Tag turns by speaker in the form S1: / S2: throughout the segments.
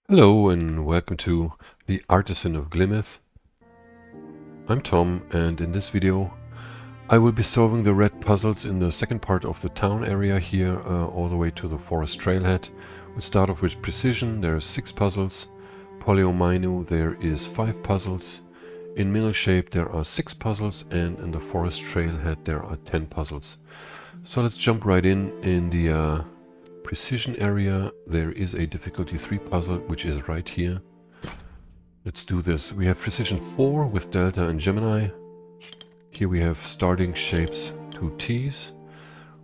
S1: Hello and welcome to the Artisan of Glimmith. I'm Tom, and in this video I will be solving the red puzzles in the second part of the town area here all the way to the forest trailhead. We'll start off with precision. There are 6 puzzles. Polyomino there is 5 puzzles. In Mingle Shape there are 6 puzzles, and in the forest trailhead there are 10 puzzles. So let's jump right in the precision area. There is a difficulty 3 puzzle, which is right here. Let's do this. We have precision 4 with Delta and Gemini. Here we have starting shapes 2 T's.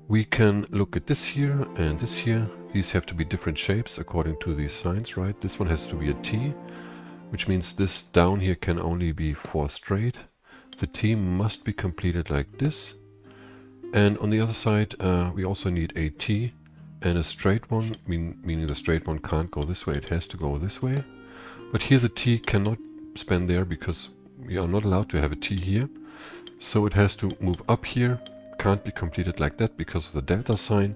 S1: We can look at this here and this here. These have to be different shapes according to these signs, right? This one has to be a T, which means this down here can only be 4 straight. The T must be completed like this. And on the other side, we also need a T and a straight one, meaning the straight one can't go this way, it has to go this way. But here the T cannot span there because we are not allowed to have a T here. So it has to move up here, can't be completed like that because of the delta sign.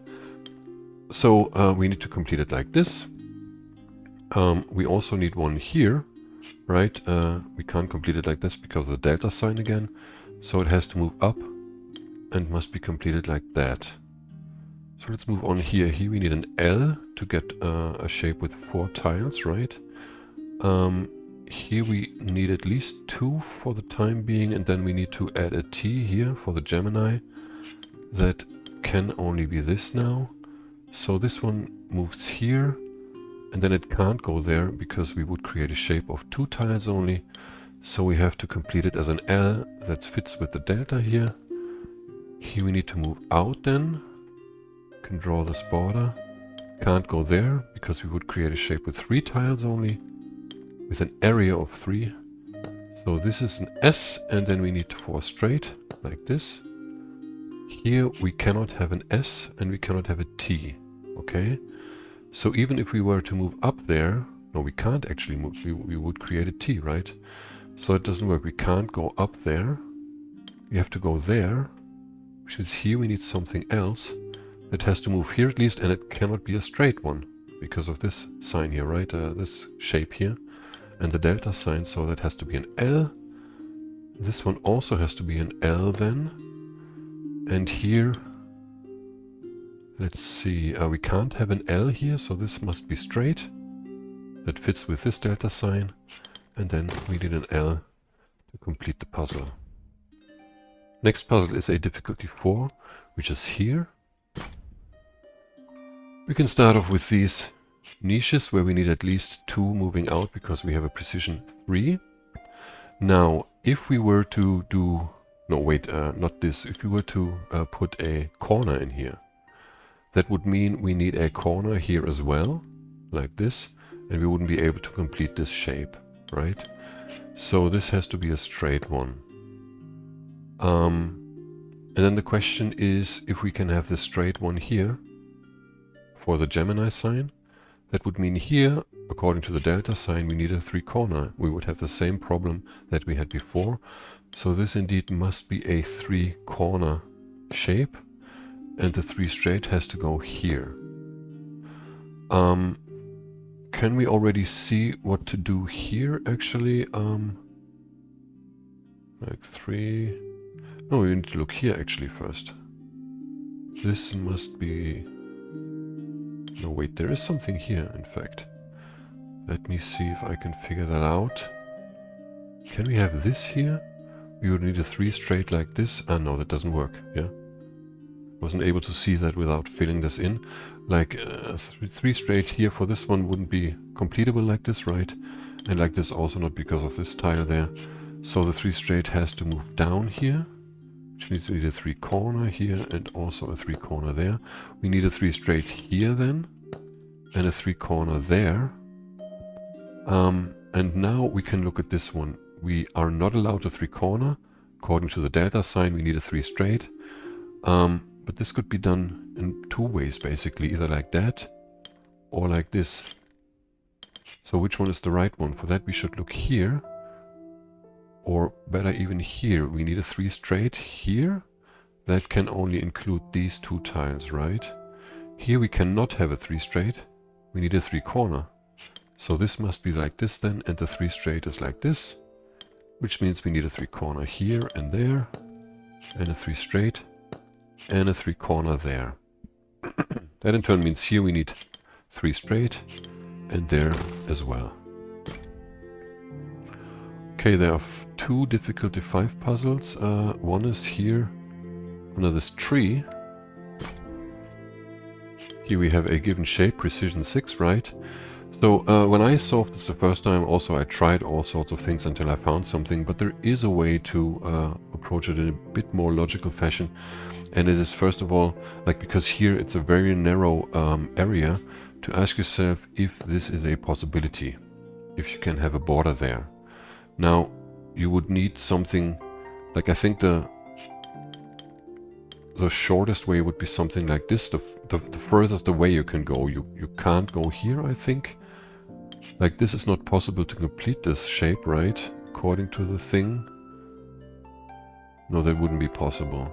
S1: So we need to complete it like this. We also need one here, right? We can't complete it like this because of the delta sign again. So it has to move up and must be completed like that. So let's move on here. Here we need an L to get a shape with 4 tiles, right? Here we need at least 2 for the time being, and then we need to add a T here for the Gemini. That can only be this now. So this one moves here, and then it can't go there because we would create a shape of 2 tiles only. So we have to complete it as an L that fits with the delta here. Here we need to move out then. Can draw this border. Can't go there because we would create a shape with 3 tiles only, with an area of 3. So this is an S, and then we need 4 straight, like this. Here we cannot have an S and we cannot have a T, okay? So even if we were to move up there, no, we can't actually move, we would create a T, right? So it doesn't work, we can't go up there. We have to go there, which means here we need something else. It has to move here at least, and it cannot be a straight one because of this sign here, right? This shape here and the delta sign, so that has to be an L. This one also has to be an L then. And here, let's see, we can't have an L here, so this must be straight. That fits with this delta sign. And then we need an L to complete the puzzle. Next puzzle is a difficulty 4, which is here. We can start off with these niches where we need at least 2 moving out because we have a precision 3. Now, if we were to do... No, wait, not this. If we were to put a corner in here, that would mean we need a corner here as well, like this, and we wouldn't be able to complete this shape, right? So this has to be a straight one. And then the question is if we can have this straight one here, for the Gemini sign. That would mean here, according to the delta sign, we need a 3 corner. We would have the same problem that we had before. So this indeed must be a 3 corner shape, and the 3 straight has to go here. Can we already see what to do here actually? Like 3... No, we need to look here actually first. This must be... No, wait, there is something here, in fact. Let me see if I can figure that out. Can we have this here? We would need a 3 straight like this. Ah, no, that doesn't work, yeah? Wasn't able to see that without filling this in. Like, 3 straight here for this one wouldn't be completable like this, right? And like this also not because of this tile there. So the 3 straight has to move down here. Which means we need a 3 corner here and also a 3 corner there. We need a 3 straight here then, and a 3 corner there. And now we can look at this one. We are not allowed a 3 corner. According to the delta sign, we need a 3 straight. But this could be done in 2 ways basically, either like that or like this. So which one is the right one? For that we should look here. Or better even here, we need a 3 straight here. That can only include these 2 tiles, right? Here we cannot have a 3 straight. We need a 3 corner. So this must be like this then, and the 3 straight is like this, which means we need a 3 corner here and there, and a 3 straight, and a 3 corner there. That in turn means here we need 3 straight, and there as well. Okay, there are 2 difficulty 5 puzzles. One is here under this tree. Here we have a given shape, precision 6, right? So when I solved this the first time, also I tried all sorts of things until I found something, but there is a way to approach it in a bit more logical fashion. And it is first of all, like, because here it's a very narrow area, to ask yourself if this is a possibility, if you can have a border there. Now, you would need something, like I think the shortest way would be something like this. The furthest away you can go. You can't go here, I think. Like, this is not possible to complete this shape, right? According to the thing. No, that wouldn't be possible.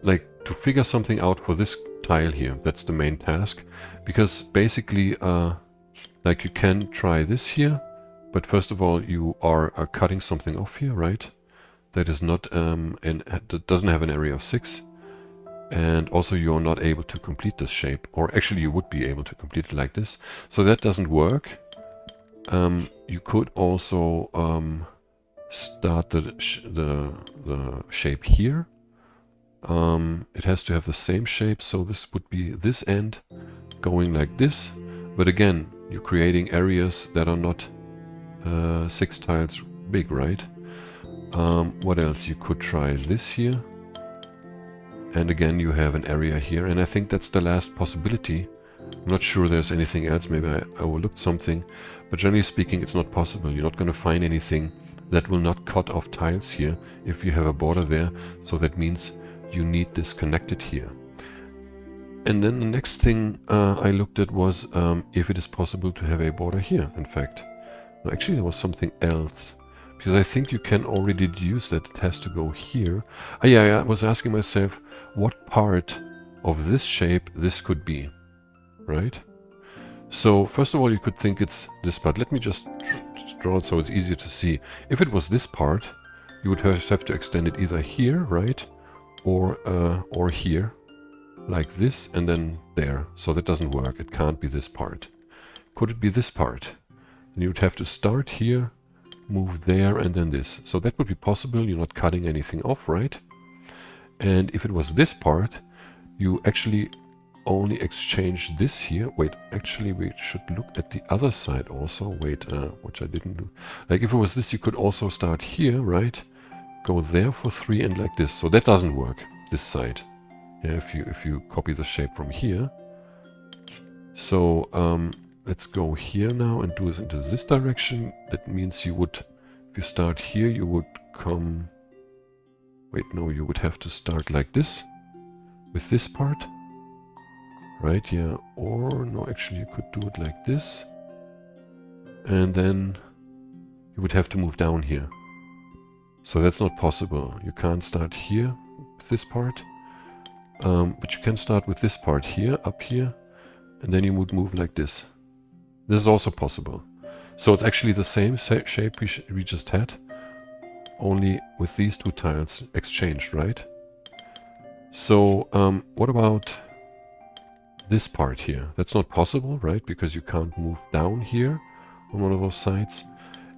S1: Like, to figure something out for this tile here, that's the main task. Because basically, like, you can try this here, but first of all, you are cutting something off here, right? That is not, that doesn't have an area of 6. And also you're not able to complete this shape. Or actually you would be able to complete it like this. So that doesn't work. You could also start the shape here. It has to have the same shape, so this would be this end going like this. But again, you're creating areas that are not 6 tiles big, right? What else? You could try this here. And again, you have an area here. And I think that's the last possibility. I'm not sure there's anything else. Maybe I overlooked something. But generally speaking, it's not possible. You're not going to find anything that will not cut off tiles here if you have a border there. So that means you need this connected here. And then the next thing I looked at was if it is possible to have a border here, in fact. No, actually, there was something else. Because I think you can already deduce that it has to go here. Yeah, I was asking myself what part of this shape this could be, right? So first of all, you could think it's this part. Let me just draw it so it's easier to see. If it was this part, you would have to extend it either here, right? Or here, like this, and then there. So that doesn't work. It can't be this part. Could it be this part? And you would have to start here, move there, and then this. So that would be possible. You're not cutting anything off, right? And if it was this part, you actually only exchange this here. Wait, actually we should look at the other side also. Wait, which I didn't do. Like if it was this, you could also start here, right? Go there for 3 and like this. So that doesn't work, this side. Yeah, if you copy the shape from here. So let's go here now and do this into this direction. That means you would, if you start here, you would come... Wait, no, you would have to start like this, with this part. Right, yeah, or no, actually you could do it like this. And then you would have to move down here. So that's not possible. You can't start here with this part. But you can start with this part here, up here. And then you would move like this. This is also possible. So it's actually the same shape we just had. Only with these 2 tiles exchanged, right? So what about this part here? That's not possible, right? Because you can't move down here on one of those sides.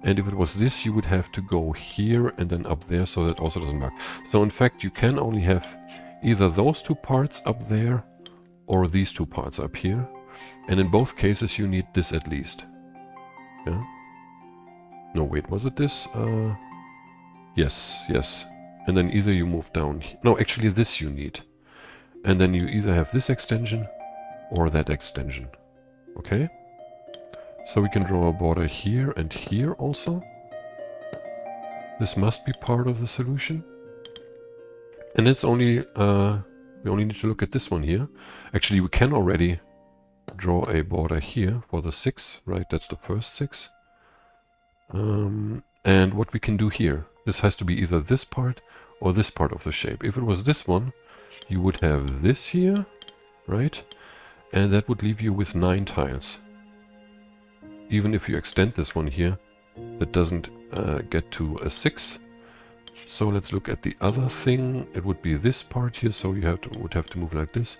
S1: And if it was this, you would have to go here and then up there, so that also doesn't work. So in fact, you can only have either those 2 parts up there or these 2 parts up here. And in both cases, you need this at least. Yeah? No, wait, was it this? Yes, yes. And then either you move down... No, actually this you need. And then you either have this extension or that extension. Okay? So we can draw a border here and here also. This must be part of the solution. And it's only... we only need to look at this one here. Actually, we can already draw a border here for the 6, right? That's the first 6. And what we can do here, this has to be either this part or this part of the shape. If it was this one, you would have this here, right? And that would leave you with 9 tiles. even if you extend this one here, that doesn't get to a 6. So let's look at the other thing. It would be this part here, so you would have to move like this.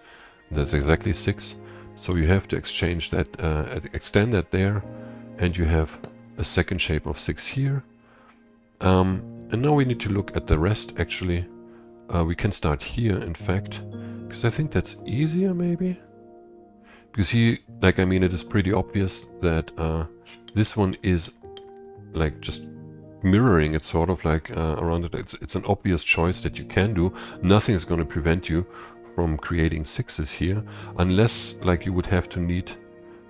S1: That's exactly 6. So you have to exchange that, extend that there, and you have a second shape of 6 here. And now we need to look at the rest, actually. We can start here, in fact, because I think that's easier, maybe. Because here, like, I mean, it is pretty obvious that this one is, like, just mirroring it, sort of, like, around it. It's an obvious choice that you can do. Nothing is going to prevent you from creating 6s here, unless, like, you would have to need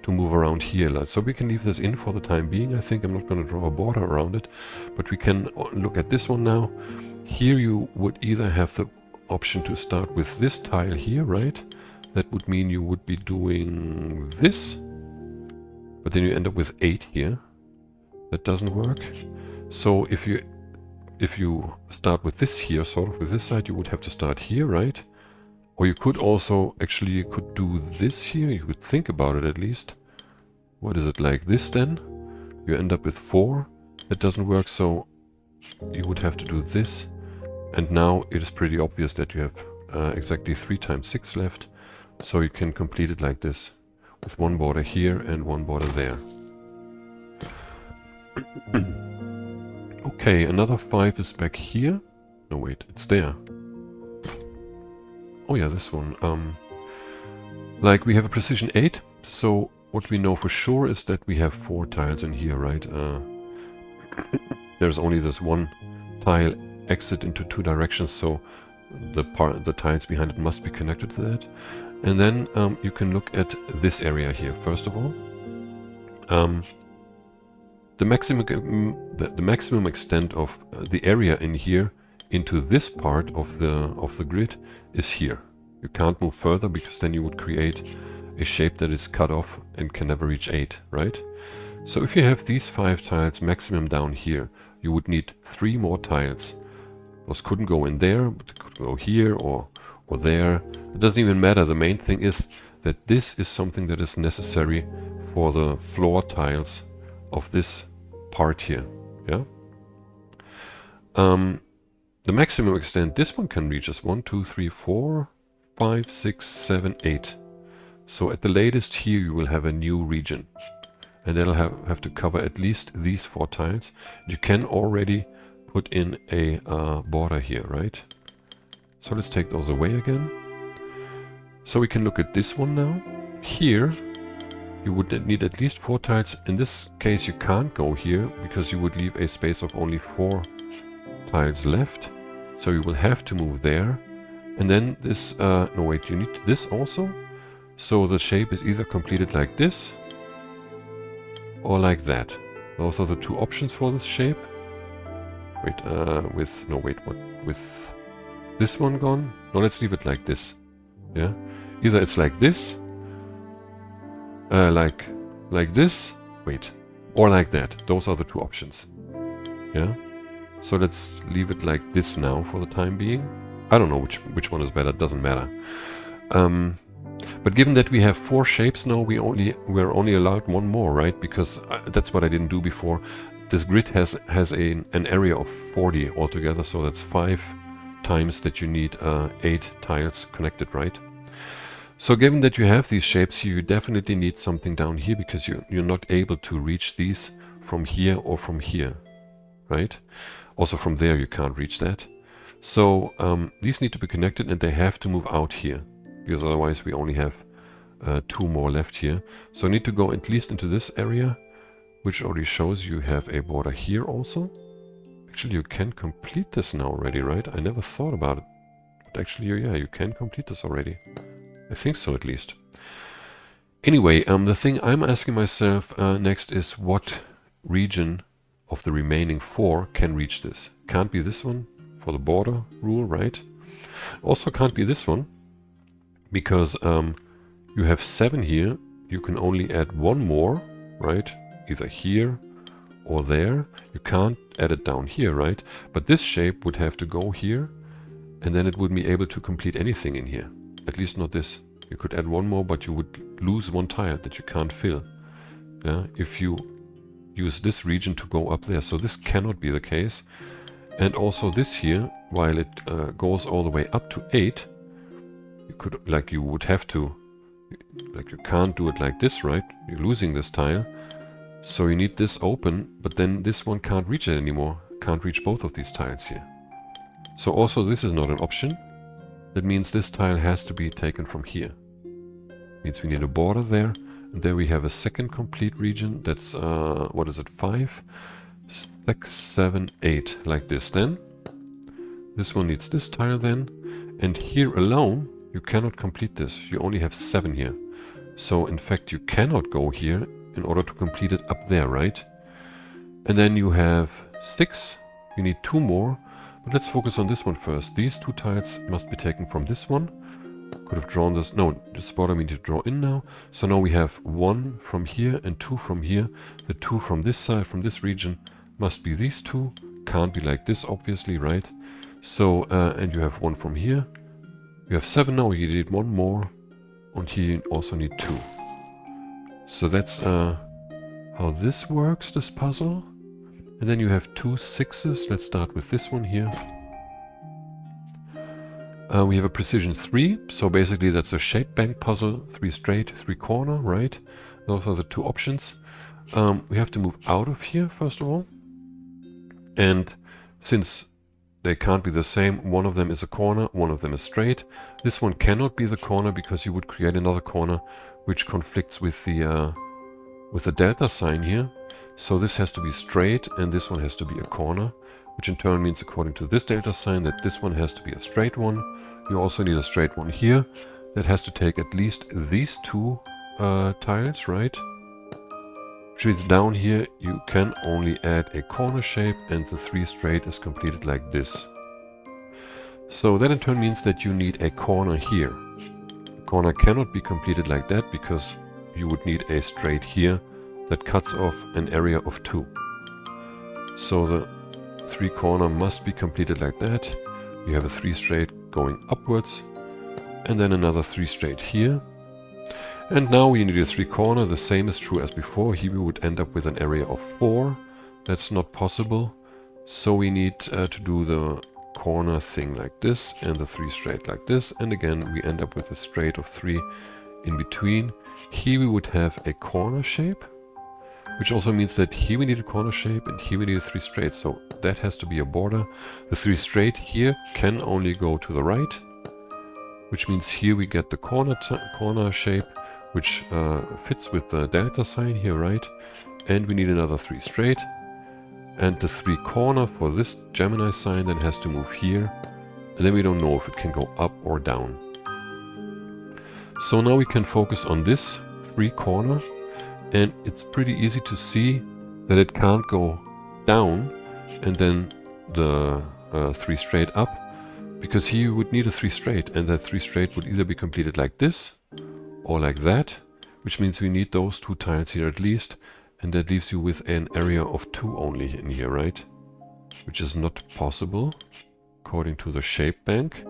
S1: to move around here. Like, so we can leave this in for the time being. I think I'm not going to draw a border around it, but we can look at this one now. Here you would either have the option to start with this tile here, right? That would mean you would be doing this, but then you end up with 8 here. That doesn't work. So if you start with this here, sort of with this side, you would have to start here, right? Or you could also, actually, you could do this here. You could think about it at least. What is it, like this then? You end up with 4. That doesn't work, so you would have to do this. And now it is pretty obvious that you have exactly 3 times 6 left. So you can complete it like this, with one border here and one border there. Okay, another 5 is back here. No, wait, it's there. Oh yeah, this one. Like, we have a precision 8, so what we know for sure is that we have 4 tiles in here, right? There's only this one tile exit into 2 directions, so the tiles behind it must be connected to that. And then you can look at this area here, first of all. The maximum extent of the area in here into this part of the grid is here. You can't move further, because then you would create a shape that is cut off and can never reach 8, right? So if you have these 5 tiles maximum down here, you would need 3 more tiles. Those couldn't go in there, but they could go here or there. It doesn't even matter. The main thing is that this is something that is necessary for the floor tiles of this part here. Yeah. The maximum extent this one can reach is 1, 2, 3, 4, 5, 6, 7, 8. So at the latest here you will have a new region, and that'll have to cover at least these 4 tiles. You can already put in a border here, right? So let's take those away again. So we can look at this one now. Here you would need at least 4 tiles. In this case you can't go here, because you would leave a space of only 4 tiles left. So you will have to move there. And then this, no wait, you need this also. So the shape is either completed like this or like that. Those are the 2 options for this shape. Wait, with this one gone? No, let's leave it like this. Yeah, either it's like this, like this, wait, or like that. Those are the 2 options. Yeah, so let's leave it like this now for the time being. I don't know which one is better. It doesn't matter. But given that we have 4 shapes now, we're only allowed 1 more, right? Because that's what I didn't do before. This grid has an area of 40 altogether, so that's 5 times that you need 8 tiles connected, right? So given that you have these shapes here, you definitely need something down here, because you're not able to reach these from here or from here, right? Also from there you can't reach that. So these need to be connected, and they have to move out here, because otherwise we only have 2 more left here. So I need to go at least into this area, which already shows you have a border here also. Actually, you can complete this now already, right? I never thought about it. But actually, yeah, you can complete this already. I think so, at least. Anyway, the thing I'm asking myself next is what region of the remaining 4 can reach this. Can't be this one for the border rule, right? Also can't be this one, because you have 7 here. You can only add 1 more, right? Either here or there. You can't add it down here, right? But this shape would have to go here, and then it wouldn't be able to complete anything in here. At least not this. You could add 1 more, but you would lose 1 tile that you can't fill. yeah, if you use this region to go up there. So this cannot be the case. And also this here, while it goes all the way up to 8, you would have to, you can't do it like this, right? You're losing this tile. So you need this open, but then this one can't reach it anymore. Can't reach both of these tiles here. So also this is not an option. That means this tile has to be taken from here. Means we need a border there. And there we have a second complete region. That's, what is it, 5, 6, 7, 8, like this then. This one needs this tile then. And here alone, you cannot complete this. You only have 7 here. So in fact, you cannot go here in order to complete it up there, right? And then you have 6. You need 2 more. But let's focus on this one first. These 2 tiles must be taken from this one. Could have drawn this. No, this border we need to draw in now. So now we have 1 from here and 2 from here. The 2 from this side, from this region, must be these 2. Can't be like this, obviously, right? So, and you have 1 from here. You have 7 now. You need 1 more. And here you also need 2. So that's how this works, this puzzle. And then you have 2 6s. Let's start with this one here. We have a precision 3, so basically that's a shape bank puzzle, 3 straight, 3 corner, right? Those are the 2 options. We have to move out of here, first of all. And since they can't be the same, one of them is a corner, one of them is straight. This one cannot be the corner because you would create another corner which conflicts with the delta sign here. So this has to be straight and this one has to be a corner, which in turn means, according to this delta sign, that this one has to be a straight one. You also need a straight one here that has to take at least these 2 tiles, right? Which means down here you can only add a corner shape and the 3 straight is completed like this. So that in turn means that you need a corner here. The corner cannot be completed like that because you would need a straight here that cuts off an area of 2. So the 3 corner must be completed like that. You have a 3 straight going upwards and then another 3 straight here. And now we need a 3 corner. The same is true as before. Here we would end up with an area of 4. That's not possible. So we need to do the corner thing like this and the 3 straight like this. And again, we end up with a straight of 3 in between. Here we would have a corner shape, which also means that here we need a corner shape and here we need a 3 straight. So that has to be a border. The 3 straight here can only go to the right, which means here we get the corner shape, which fits with the delta sign here, right? And we need another 3 straight. And the 3 corner for this Gemini sign then has to move here. And then we don't know if it can go up or down. So now we can focus on this 3 corner. And it's pretty easy to see that it can't go down and then the 3 straight up, because here you would need a 3 straight, and that 3 straight would either be completed like this or like that, which means we need those 2 tiles here at least, and that leaves you with an area of 2 only in here, right? Which is not possible according to the shape bank.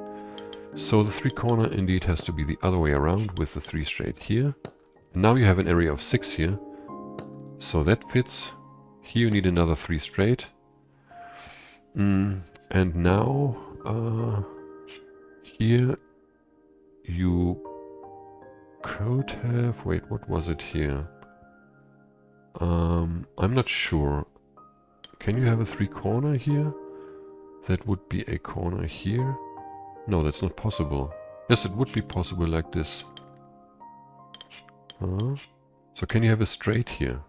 S1: So the 3 corner indeed has to be the other way around with the 3 straight here. Now you have an area of 6 here, so that fits. Here you need another 3 straight. And now here you could have, wait, what was it here? I'm not sure. Can you have a 3 corner here? That would be a corner here. No, that's not possible. Yes, it would be possible like this. So can you have a straight here?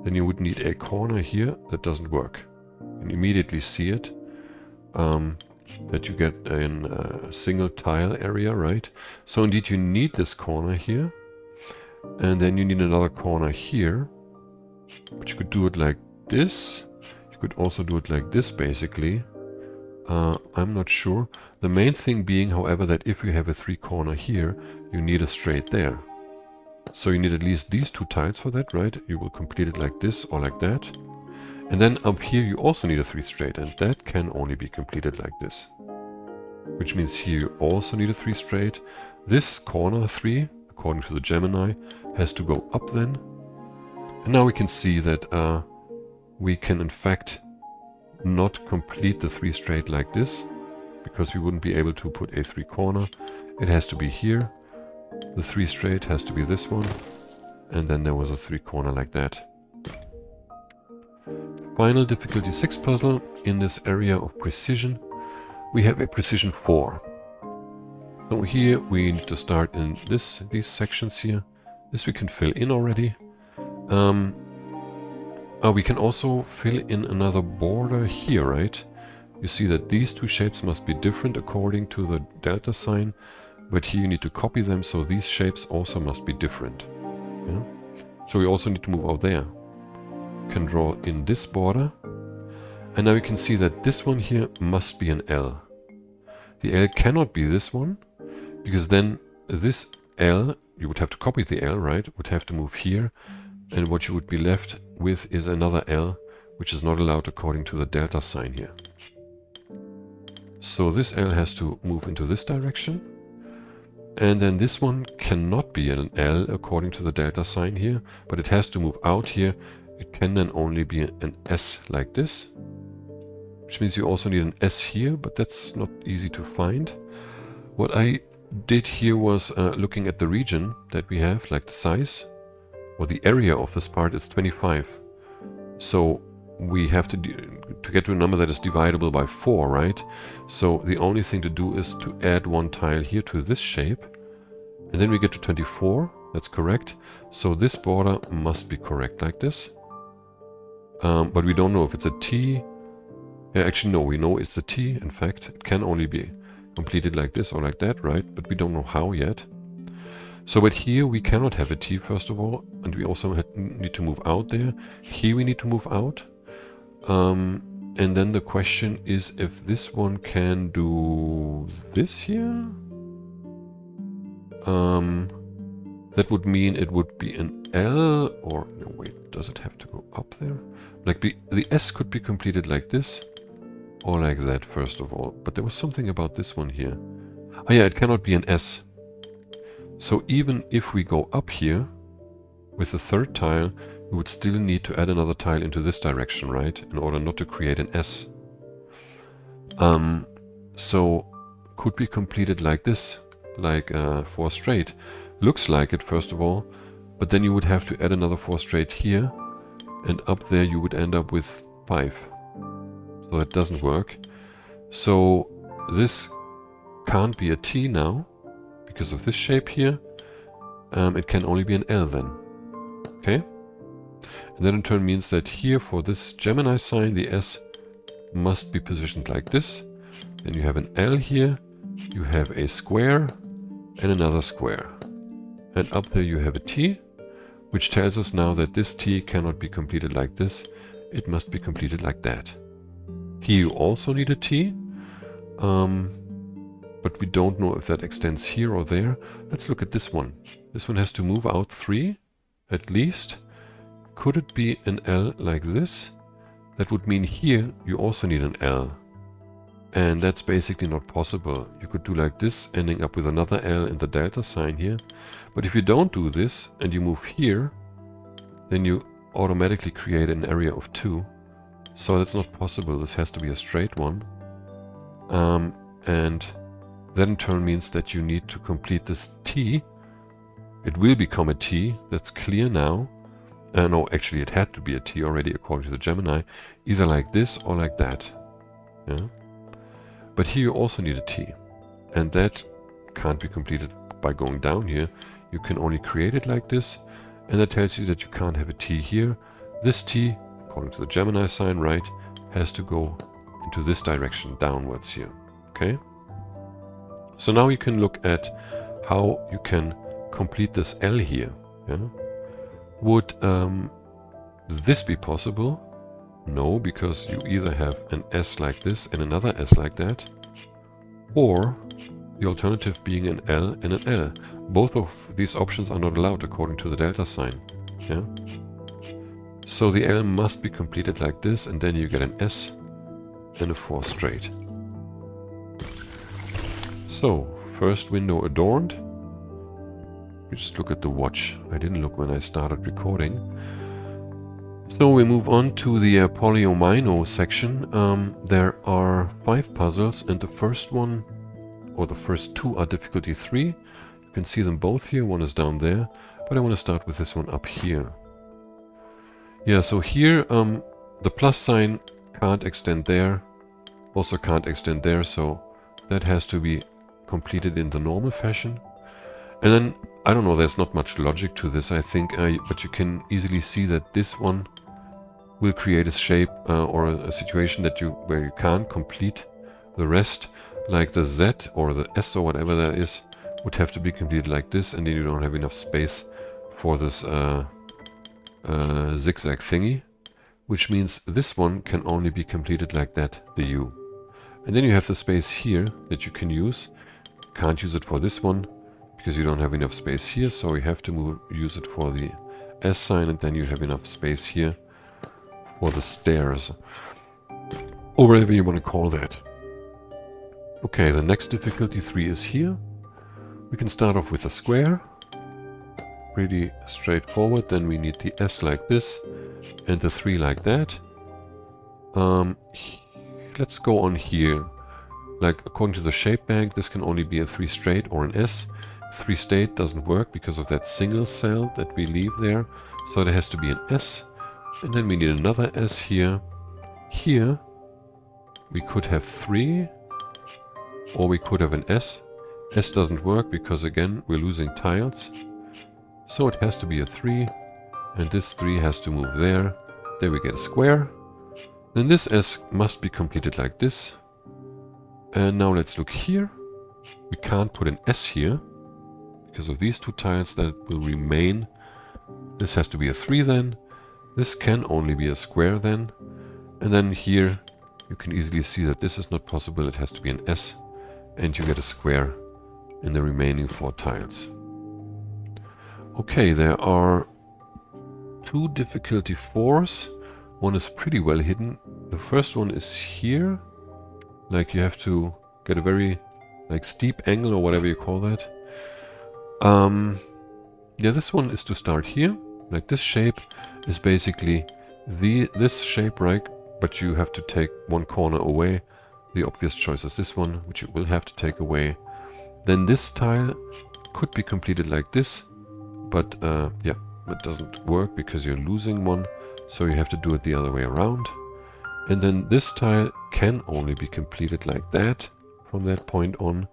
S1: Then you would need a corner here. That doesn't work. You can immediately see it. That you get a single tile area, right? So indeed you need this corner here. And then you need another corner here. But you could do it like this. You could also do it like this, basically. I'm not sure. The main thing being, however, that if you have a 3 corner here, you need a straight there. So you need at least these 2 tiles for that, right? You will complete it like this or like that. And then up here you also need a 3 straight, and that can only be completed like this. Which means here you also need a 3 straight. This corner 3, according to the Gemini, has to go up then. And now we can see that we can in fact not complete the 3 straight like this, because we wouldn't be able to put a 3 corner. It has to be here. The 3 straight has to be this one. And then there was a 3 corner like that. Final difficulty 6 puzzle in this area of precision. We have a precision 4. So here we need to start in these sections here. This we can fill in already. We can also fill in another border here, right? You see that these 2 shapes must be different according to the delta sign, but here you need to copy them, so these shapes also must be different. Yeah? So we also need to move out there. You can draw in this border, and now you can see that this one here must be an L. The L cannot be this one, because then this L, you would have to copy the L, right? Would have to move here, and what you would be left with is another L, which is not allowed according to the delta sign here. So this L has to move into this direction, and then this one cannot be an L according to the delta sign here, but it has to move out here. It can then only be an S like this, which means you also need an S here, but that's not easy to find. What I did here was looking at the region that we have, like the size, or the area of this part is 25. So we have to get to a number that is dividable by 4, right? So the only thing to do is to add 1 tile here to this shape, and then we get to 24. That's correct. So this border must be correct like this. But we don't know if it's a T. Yeah, actually no, we know it's a T. In fact, it can only be completed like this or like that, right? But we don't know how yet. So, but here we cannot have a T first of all, and we also need to move out there. Here we need to move out. And then the question is if this one can do this here. That would mean it would be an L, or no, wait, does it have to go up there? Like the S could be completed like this, or like that first of all. But there was something about this one here. Oh yeah, it cannot be an S. So even if we go up here with the 3rd tile, we would still need to add another tile into this direction, right? In order not to create an S. So could be completed like this, like 4 straight. Looks like it first of all, but then you would have to add another 4 straight here, and up there you would end up with 5. So that doesn't work. So this can't be a T now, because of this shape here. It can only be an L then. Okay? And that in turn means that here for this Gemini sign, the S must be positioned like this. Then you have an L here, you have a square, and another square. And up there you have a T, which tells us now that this T cannot be completed like this. It must be completed like that. Here you also need a T, but we don't know if that extends here or there. Let's look at this one. This one has to move out 3, at least. Could it be an L like this? That would mean here you also need an L. And that's basically not possible. You could do like this, ending up with another L in the delta sign here. But if you don't do this and you move here, then you automatically create an area of 2. So that's not possible. This has to be a straight one. And that in turn means that you need to complete this T. It will become a T. That's clear now. No, actually it had to be a T already according to the Gemini. Either like this or like that. Yeah. But here you also need a T. And that can't be completed by going down here. You can only create it like this. And that tells you that you can't have a T here. This T, according to the Gemini sign, right, has to go into this direction downwards here. Okay? So now you can look at how you can complete this L here. Yeah? Would this be possible? No, because you either have an S like this and another S like that, or the alternative being an L and an L. Both of these options are not allowed according to the delta sign. Yeah? So the L must be completed like this, and then you get an S and a 4 straight. So, first window adorned. We just look at the watch. I didn't look when I started recording. So we move on to the Polyomino section. There are 5 puzzles, and the first one, or the first 2, are difficulty 3. You can see them both here. One is down there, but I want to start with this one up here. Yeah, so here the plus sign can't extend there, also can't extend there, so that has to be completed in the normal fashion. And then, I don't know, there's not much logic to this, I think, but you can easily see that this one will create a shape or a situation that where you can't complete the rest, like the Z or the S or whatever that is, would have to be completed like this, and then you don't have enough space for this zigzag thingy, which means this one can only be completed like that, the U. And then you have the space here that you can use. Can't use it for this one because you don't have enough space here, so you have to use it for the S sign, and then you have enough space here for the stairs, or whatever you want to call that. Okay, the next difficulty 3 is here. We can start off with a square. Pretty straightforward. Then we need the S like this and the 3 like that. Let's go on here. Like, according to the shape bank, this can only be a 3 straight or an S. 3 straight doesn't work because of that single cell that we leave there, so there has to be an S. And then we need another S here. Here we could have 3, or we could have an S. S doesn't work because, again, we're losing tiles. So it has to be a 3, and this 3 has to move there. There we get a square. Then this S must be completed like this. And now let's look here. We can't put an S here because of these 2 tiles that will remain. This has to be a 3 then. This can only be a square then. And then here you can easily see that this is not possible. It has to be an S, and you get a square in the remaining 4 tiles. Okay, there are 2 difficulty 4s. One is pretty well hidden. The first one is here. Like, you have to get a very steep angle or whatever you call that. Yeah, this one is to start here. Like, this shape is basically this shape, right? But you have to take one corner away. The obvious choice is this one, which you will have to take away. Then this tile could be completed like this, but yeah, it doesn't work because you're losing one, so you have to do it the other way around. And then this tile can only be completed like that from that point on,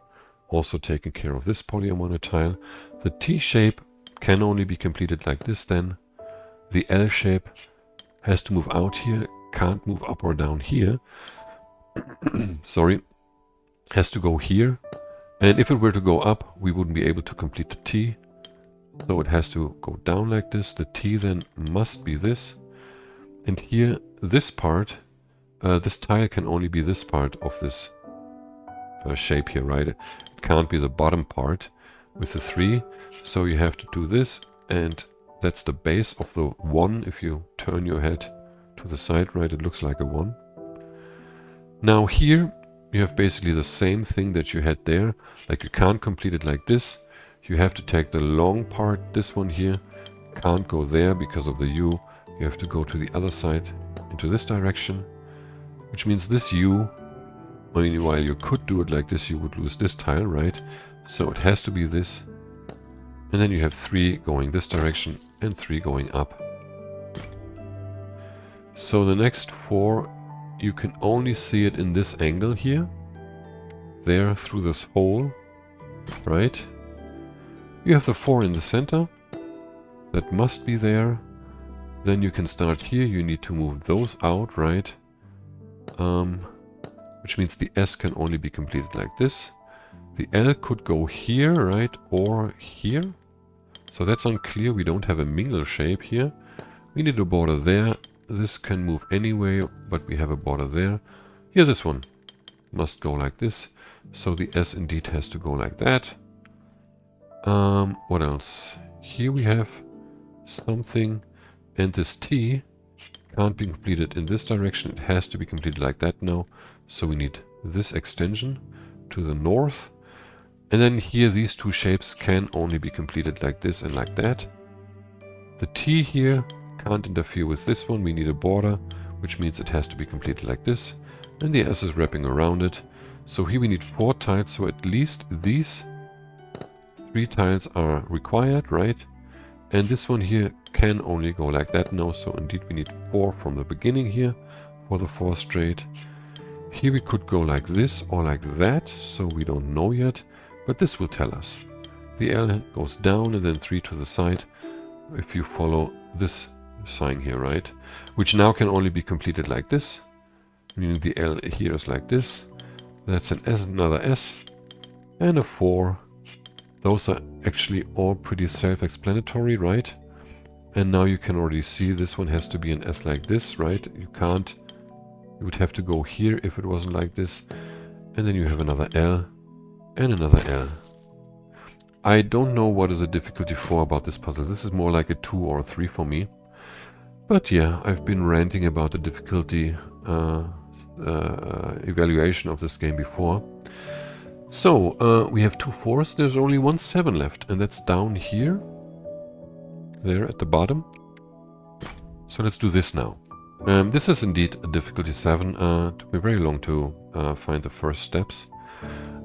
S1: also taking care of this polyomino tile. The T shape can only be completed like this then. The L shape has to move out here, can't move up or down here. Sorry, has to go here. And if it were to go up, we wouldn't be able to complete the T. So it has to go down like this. The T then must be this. And here, this part, this tile can only be this part of this shape here, right? It can't be the bottom part with the 3. So you have to do this, and that's the base of the 1. If you turn your head to the side, right, it looks like a 1. Now here, you have basically the same thing that you had there. Like, you can't complete it like this. You have to take the long part, this one here. Can't go there because of the U. You have to go to the other side, into this direction. Which means this U, I mean, while you could do it like this, you would lose this tile, right? So it has to be this. And then you have 3 going this direction and 3 going up. So the next 4, you can only see it in this angle here. There, through this hole, right? You have the 4 in the center. That must be there. Then you can start here. You need to move those out, right? Which means the S can only be completed like this. The L could go here, right? Or here. So that's unclear. We don't have a mingle shape here. We need a border there. This can move anyway, but we have a border there. Here, this one must go like this. So the S indeed has to go like that. What else? Here we have something, and this T can't be completed in this direction. It has to be completed like that now. So we need this extension to the north. And then here, these 2 shapes can only be completed like this and like that. The T here can't interfere with this one. We need a border, which means it has to be completed like this. And the S is wrapping around it. So here we need 4 tiles, so at least these 3 tiles are required, right? And this one here can only go like that now, so indeed we need 4 from the beginning here for the 4 straight. Here we could go like this or like that, so we don't know yet, but this will tell us. The L goes down and then 3 to the side, if you follow this sign here, right? Which now can only be completed like this, meaning the L here is like this. That's an S, another S, and a 4. Those are actually all pretty self-explanatory, right? And now you can already see this one has to be an S like this, right? You can't, you would have to go here if it wasn't like this. And then you have another L and another L. I don't know what is a difficulty 4 about this puzzle. This is more like a 2 or a 3 for me. But yeah, I've been ranting about the difficulty evaluation of this game before. So, we have 2 4s, there's only 1 7 left, and that's down here, there at the bottom. So let's do this now. This is indeed a difficulty 7, took me very long to find the first steps.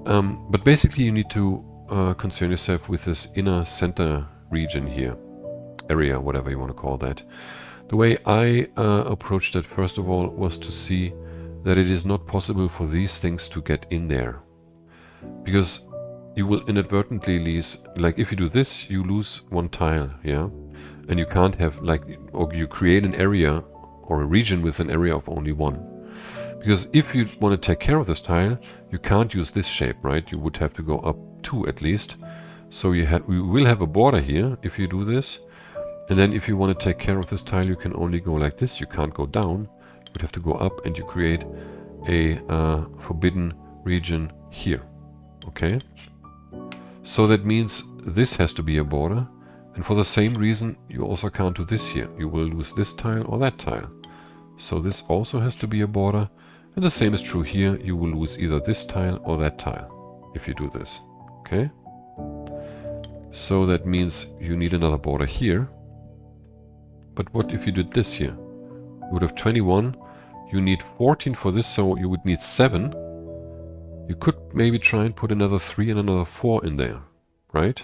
S1: But basically you need to concern yourself with this inner center region here, area, whatever you want to call that. The way I approached it first of all was to see that it is not possible for these things to get in there. Because you will inadvertently lose, like if you do this, you lose 1 tile, yeah? And you can't have, like, or you create an area or a region with an area of only 1. Because if you want to take care of this tile, you can't use this shape, right? You would have to go up 2 at least. So you will have a border here if you do this. And then if you want to take care of this tile, you can only go like this. You can't go down. You would have to go up and you create a forbidden region here. Okay, so that means this has to be a border, and for the same reason you also can't do this here. You will lose this tile or that tile. So this also has to be a border, and the same is true here. You will lose either this tile or that tile if you do this. Okay, so that means you need another border here. But what if you did this here? You would have 21, you need 14 for this, so you would need 7. You could maybe try and put another 3 and another 4 in there, right?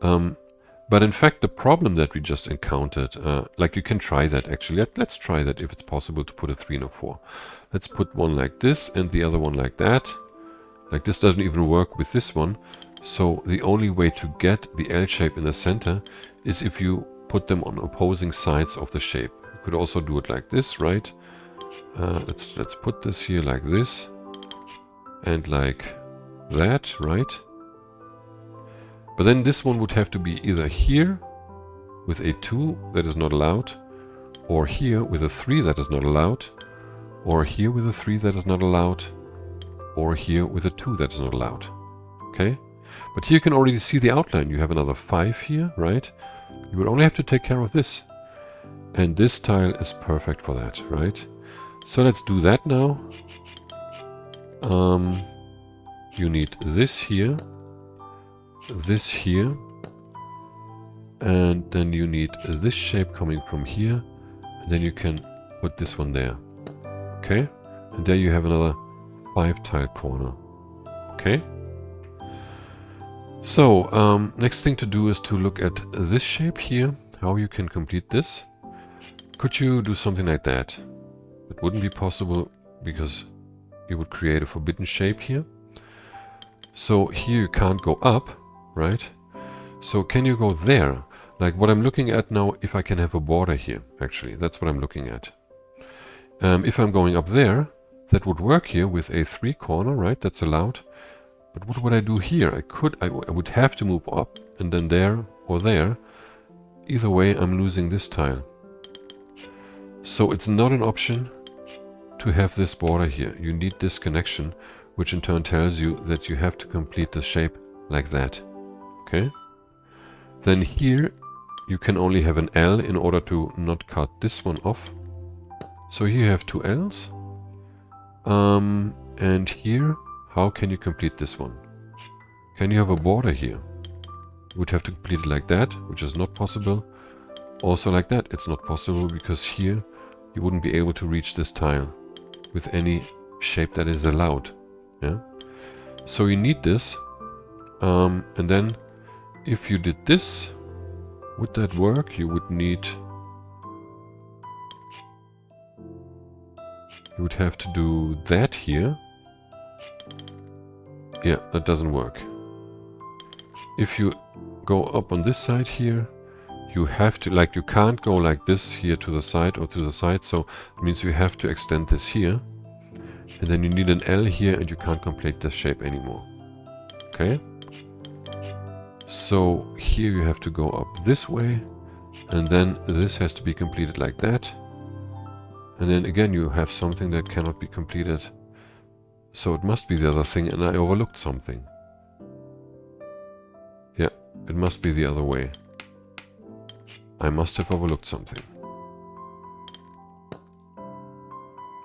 S1: But in fact, the problem that we just encountered, like you can try that actually. Let's try that if it's possible to put a 3 and a 4. Let's put one like this and the other one like that. Like this doesn't even work with this one. So the only way to get the L shape in the center is if you put them on opposing sides of the shape. You could also do it like this, right? Let's put this here like this. And like that, right? But then this one would have to be either here with a 2 that is not allowed, or here with a 3 that is not allowed, or here with a 3 that is not allowed, or here with a 2 that is not allowed. Okay? But here you can already see the outline. You have another 5 here, right? You would only have to take care of this. And this tile is perfect for that, right? So let's do that now. You need this here, and then you need this shape coming from here, and then you can put this one there. Okay? And there you have another 5 tile corner. Okay? So, next thing to do is to look at this shape here, how you can complete this. Could you do something like that? It wouldn't be possible because you would create a forbidden shape here. So here you can't go up, right? So can you go there? Like what I'm looking at now, if I can have a border here, actually, that's what I'm looking at. If I'm going up there, that would work here with a 3 corner, right? That's allowed. But what would I do here? I would have to move up and then there or there. Either way, I'm losing this tile. So it's not an option to have this border here. You need this connection, which in turn tells you that you have to complete the shape like that. Okay? Then here you can only have an L in order to not cut this one off. So here you have 2 L's. And here, how can you complete this one? Can you have a border here? You would have to complete it like that, which is not possible. Also like that, it's not possible because here you wouldn't be able to reach this tile with any shape that is allowed. Yeah. So you need this, and then if you did this, would that work? You would need... You would have to do that here. Yeah, that doesn't work. If you go up on this side here, you have to, like, you can't go like this here to the side or to the side, so it means you have to extend this here. And then you need an L here and you can't complete this shape anymore. Okay? So here you have to go up this way, and then this has to be completed like that. And then again you have something that cannot be completed. So it must be the other thing, and I overlooked something. Yeah, it must be the other way. I must have overlooked something.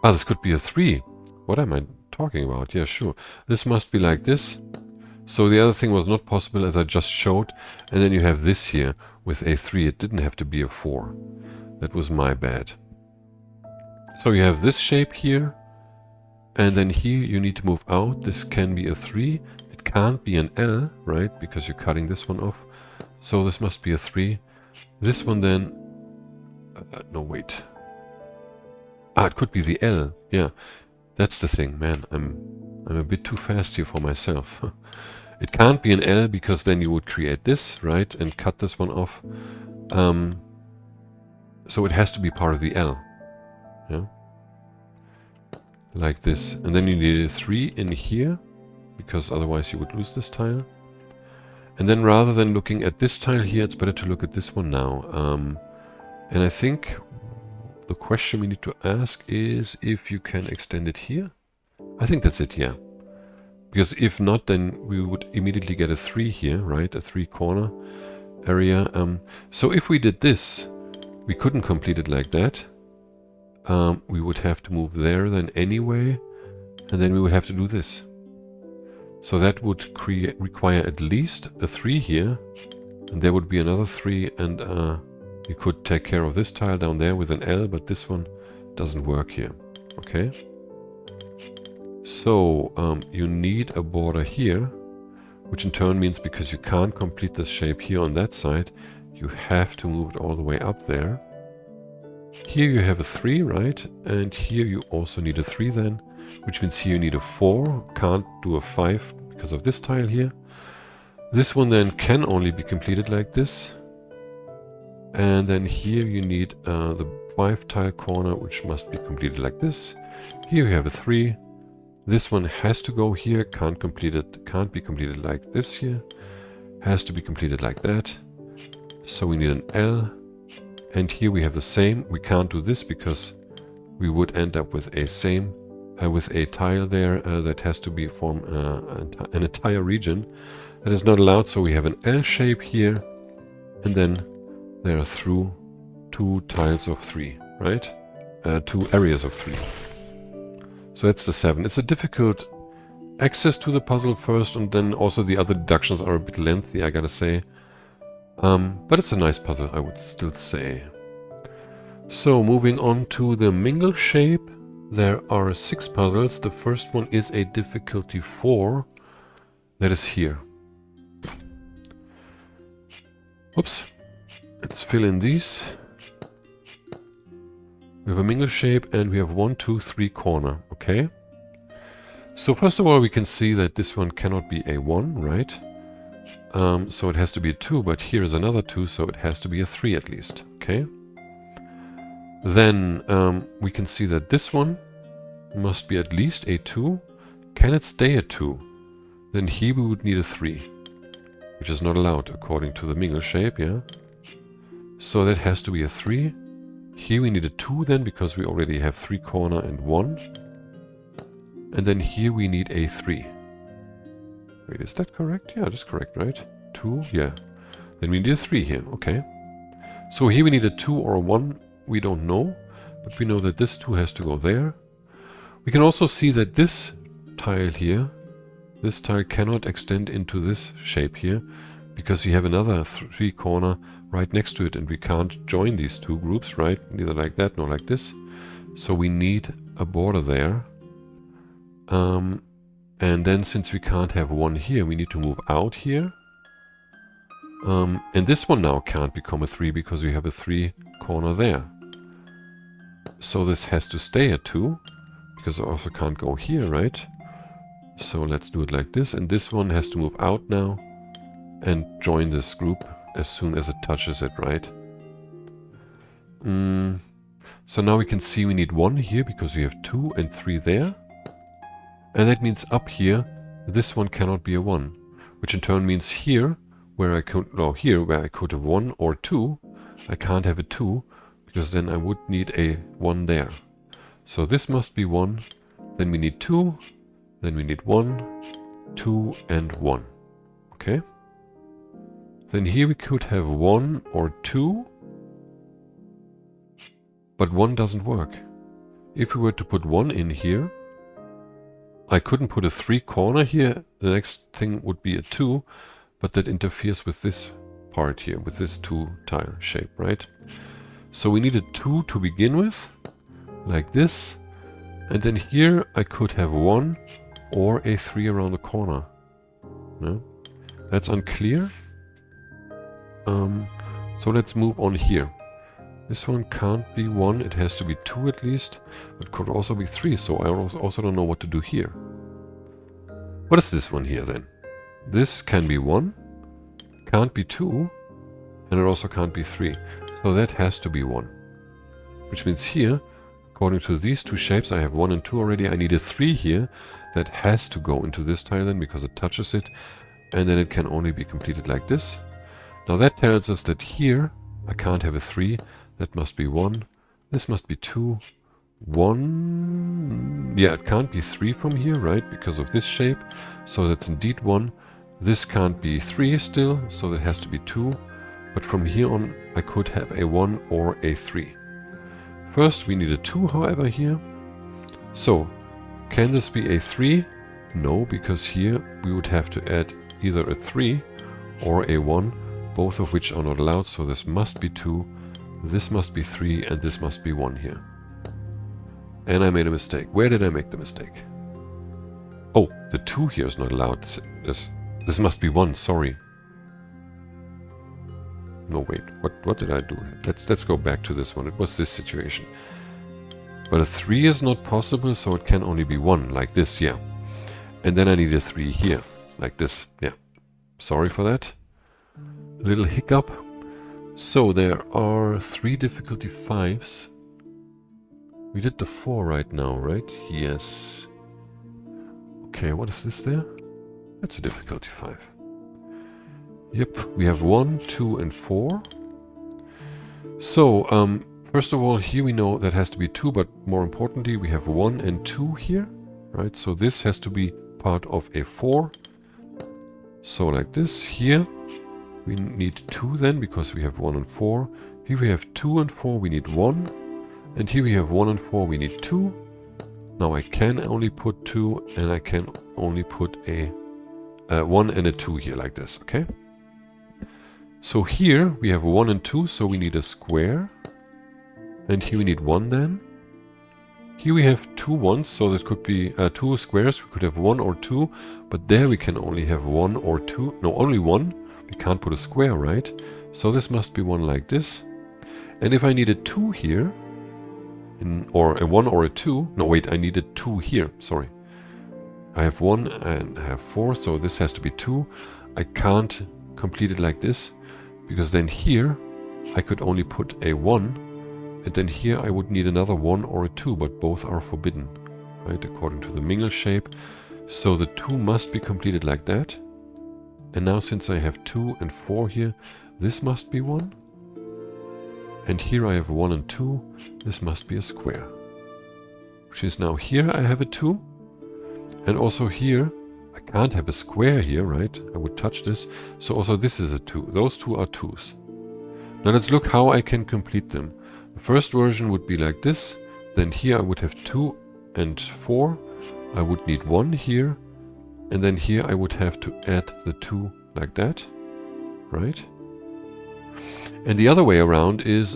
S1: Ah, this could be a 3. What am I talking about? Yeah, sure. This must be like this. So the other thing was not possible as I just showed. And then you have this here with a 3. It didn't have to be a 4. That was my bad. So you have this shape here. And then here you need to move out. This can be a 3. It can't be an L, right? Because you're cutting this one off. So this must be a 3. This one then... no, wait. Ah, it could be the L. Yeah, that's the thing, man. I'm a bit too fast here for myself. It can't be an L because then you would create this, right? And cut this one off. So it has to be part of the L. Yeah. Like this. And then you need a 3 in here, because otherwise you would lose this tile. And then rather than looking at this tile here, it's better to look at this one now. And I think the question we need to ask is if you can extend it here. I think that's it, yeah. Because if not, then we would immediately get a 3 here, right? A 3 corner area. So if we did this, we couldn't complete it like that. We would have to move there then anyway. And then we would have to do this. So that would require at least a 3 here, and there would be another 3, and you could take care of this tile down there with an L, but this one doesn't work here. Okay? So you need a border here, which in turn means because you can't complete this shape here on that side, you have to move it all the way up there. Here you have a 3, right? And here you also need a 3 then. Which means here you need a 4, can't do a 5 because of this tile here. This one then can only be completed like this. And then here you need the 5 tile corner, which must be completed like this. Here you have a 3. This one has to go here, can't be completed like this here. Has to be completed like that. So we need an L. And here we have the same. We can't do this because we would end up with a same. With a tile there that has to be form an entire region. That is not allowed, so we have an L shape here, and then there are through 2 tiles of 3, right? 2 areas of 3. So that's the 7. It's a difficult access to the puzzle first, and then also the other deductions are a bit lengthy, I gotta say. But it's a nice puzzle, I would still say. So moving on to the Mingle Shape. There are 6 puzzles. The first one is a difficulty 4. That is here. Oops. Let's fill in these. We have a Mingle Shape and we have 1, 2, 3 corner. Okay. So first of all, we can see that this one cannot be a 1, right? So it has to be a 2, but here is another 2, so it has to be a 3 at least. Okay. Then we can see that this one must be at least a 2. Can it stay a 2? Then here we would need a 3, which is not allowed according to the Mingle Shape, yeah? So that has to be a 3. Here we need a 2 then, because we already have 3 corner and 1. And then here we need a 3. Wait, is that correct? Yeah, that's correct, right? 2, yeah. Then we need a 3 here, okay. So here we need a 2 or a 1. We don't know, but we know that this 2 has to go there. We can also see that this tile here, this tile cannot extend into this shape here, because we have another 3 corner right next to it, and we can't join these two groups, right? Neither like that nor like this. So we need a border there. And then since we can't have one here, we need to move out here. And this one now can't become a 3 because we have a 3 corner there. So this has to stay at 2, because I also can't go here, right? So let's do it like this. And this one has to move out now and join this group as soon as it touches it, right? So now we can see we need 1 here because we have 2 and 3 there. And that means up here, this one cannot be a 1, which in turn means here, where I could, no, here where I could have 1 or 2, I can't have a 2, because then I would need a 1 there. So this must be 1, then we need 2, then we need 1, 2 and 1. Okay? Then here we could have 1 or 2, but 1 doesn't work. If we were to put 1 in here, I couldn't put a 3 corner here. The next thing would be a 2, but that interferes with this part here, with this 2 tile shape, right? So we needed 2 to begin with, like this. And then here I could have 1 or a 3 around the corner. No? That's unclear. So let's move on here. This one can't be 1, it has to be 2 at least. It could also be 3, so I also don't know what to do here. What is this one here then? This can be 1, can't be 2, and it also can't be 3. So that has to be 1. Which means here, according to these 2 shapes, I have 1 and 2 already. I need a 3 here that has to go into this tile then because it touches it. And then it can only be completed like this. Now that tells us that here I can't have a 3. That must be 1. This must be 2. 1. Yeah, it can't be 3 from here, right? Because of this shape. So that's indeed 1. This can't be 3 still, so that has to be 2. But from here on, I could have a 1 or a 3. First, we need a 2, however, here. So, can this be a 3? No, because here we would have to add either a 3 or a 1, both of which are not allowed, so this must be 2. This must be 3, and this must be 1 here. And I made a mistake. Where did I make the mistake? Oh, the 2 here is not allowed. This must be 1, sorry. No, wait, what did I do? Let's go back to this one. It was this situation. But a 3 is not possible, so it can only be 1, like this, yeah. And then I need a 3 here, like this, yeah. Sorry for that. A little hiccup. So there are 3 difficulty 5s. We did the 4 right now, right? Yes. Okay, what is this there? That's a difficulty 5. Yep, we have 1, 2 and 4. So, first of all, here we know that has to be 2, but more importantly, we have 1 and 2 here, right? So this has to be part of a 4. So like this. Here we need 2 then, because we have 1 and 4. Here we have 2 and 4, we need 1. And here we have 1 and 4, we need 2. Now I can only put 2, and I can only put a 1 and a 2 here, like this, okay? So here we have 1 and 2, so we need a square. And here we need 1 then. Here we have 2 ones, so this could be 2 squares. We could have 1 or 2, but there we can only have 1 or 2. No, only 1. We can't put a square, right? So this must be 1 like this. And if I need a 2 here, or a 1 or a 2, no wait, I need a 2 here, sorry. I have 1 and I have 4, so this has to be 2. I can't complete it like this, because then here I could only put a 1, and then here I would need another 1 or a 2, but both are forbidden, right, according to the Mingle shape. So the 2 must be completed like that. And now since I have 2 and 4 here, this must be 1. And here I have 1 and 2, this must be a square. Which is now here I have a 2, and also here I can't have a square here, right? I would touch this, so also this is a 2. Those 2 are 2s. Now let's look how I can complete them. The first version would be like this, then here I would have 2 and 4, I would need 1 here, and then here I would have to add the 2 like that. right? And the other way around is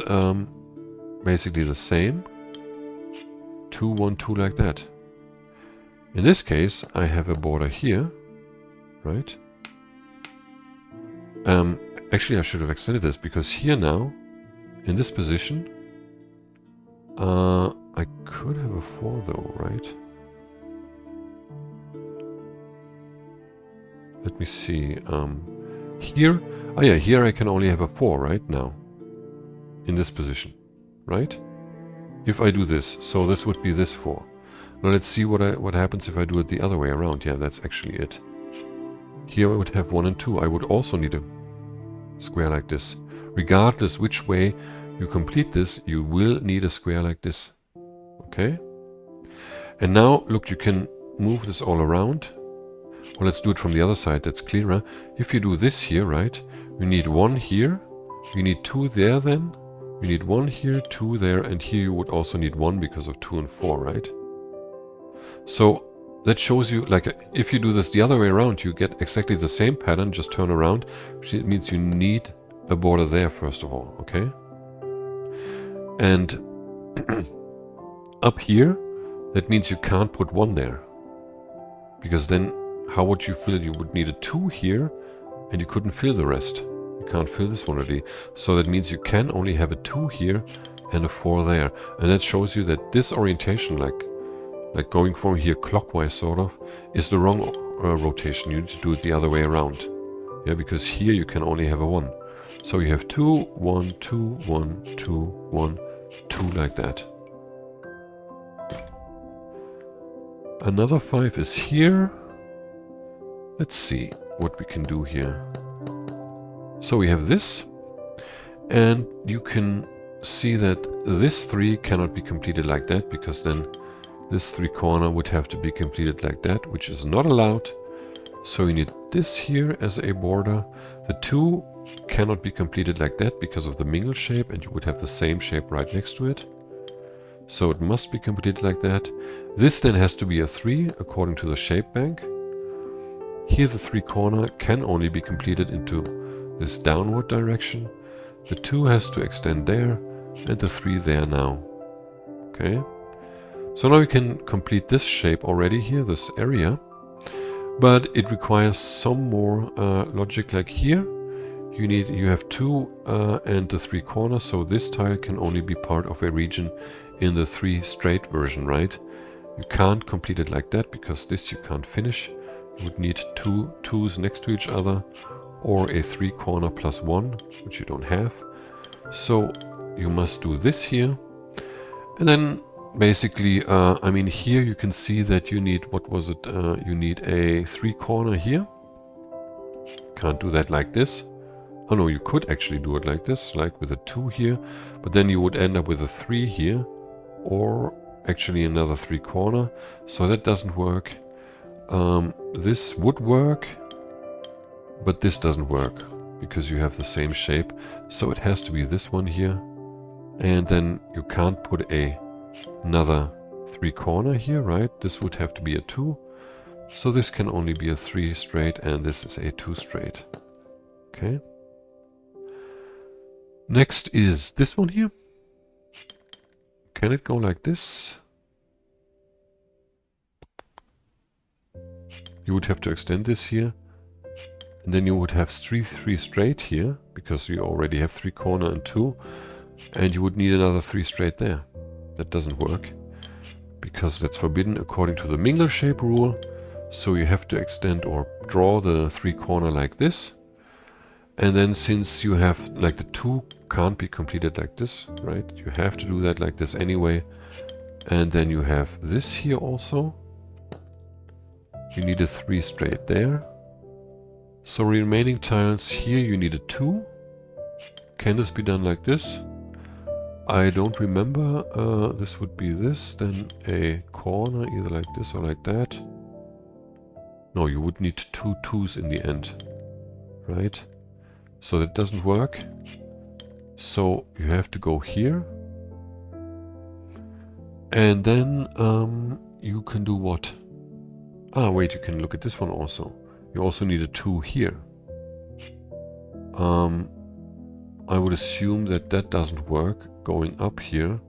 S1: basically the same. 2, 1, 2 like that. In this case, I have a border here, right? Actually, I should have extended this, because here now, in this position, I could have a 4 though, right? Let me see. Here, oh yeah, here I can only have a 4 right now. In this position, right? If I do this, so this would be this 4. Now let's see what happens if I do it the other way around. Yeah, that's actually it. Here I would have 1 and 2. I would also need a square like this. Regardless which way you complete this, you will need a square like this. Okay? And now, look, you can move this all around. Well, let's do it from the other side. That's clearer. If you do this here, right, you need 1 here. You need 2 there then. You need 1 here, 2 there, and here you would also need 1 because of 2 and 4, right? So that shows you, like, if you do this the other way around, you get exactly the same pattern, just turn around, which means you need a border there first of all, okay? And up here, that means you can't put 1 there. Because then, how would you fill it? You would need a 2 here, and you couldn't fill the rest. You can't fill this one already. So that means you can only have a 2 here and a 4 there. And that shows you that this orientation, like going from here clockwise sort of, is the wrong rotation. You need to do it the other way around. Yeah, because here you can only have a 1. So you have 2, 1, 2, 1, 2, 1, 2 like that. Another 5 is here. Let's see what we can do here. So we have this, and you can see that this 3 cannot be completed like that, because then this 3 corner would have to be completed like that, which is not allowed. So you need this here as a border. The 2 cannot be completed like that because of the mingle shape, and you would have the same shape right next to it. So it must be completed like that. This then has to be a 3 according to the shape bank. Here the 3 corner can only be completed into this downward direction. The 2 has to extend there, and the 3 there now. Okay. So now we can complete this shape already here, this area. But it requires some more logic, like here. You have 2 and the 3 corners, so this tile can only be part of a region in the 3 straight version, right? You can't complete it like that, because this you can't finish. You would need 2 2s next to each other, or a 3 corner plus 1, which you don't have. So you must do this here. And then basically, I mean, here you can see that you need, what was it? You need a 3 corner here. Can't do that like this. Oh no, you could actually do it like this, like with a 2 here. But then you would end up with a 3 here, or actually another 3 corner. So that doesn't work. This would work, but this doesn't work because you have the same shape. So it has to be this one here. And then you can't put another 3 corner here, right? This would have to be a 2. So this can only be a 3 straight, and this is a 2 straight. Okay. Next is this one here. Can it go like this? You would have to extend this here. And then you would have 3 straight here, because you already have 3 corner and 2. And you would need another 3 straight there. That doesn't work, because that's forbidden according to the mingle shape rule. So you have to extend or draw the 3 corner like this. And then since you have, like, the 2 can't be completed like this, right? You have to do that like this anyway. And then you have this here also. You need a 3 straight there. So remaining tiles here, you need a 2. Can this be done like this? I don't remember. This would be this, then a corner either like this or like that. No, you would need 2 2s in the end, right? So that doesn't work. So you have to go here. And then you can do what? Ah, wait, you can look at this one also. You also need a 2 here. I would assume that that doesn't work going up here.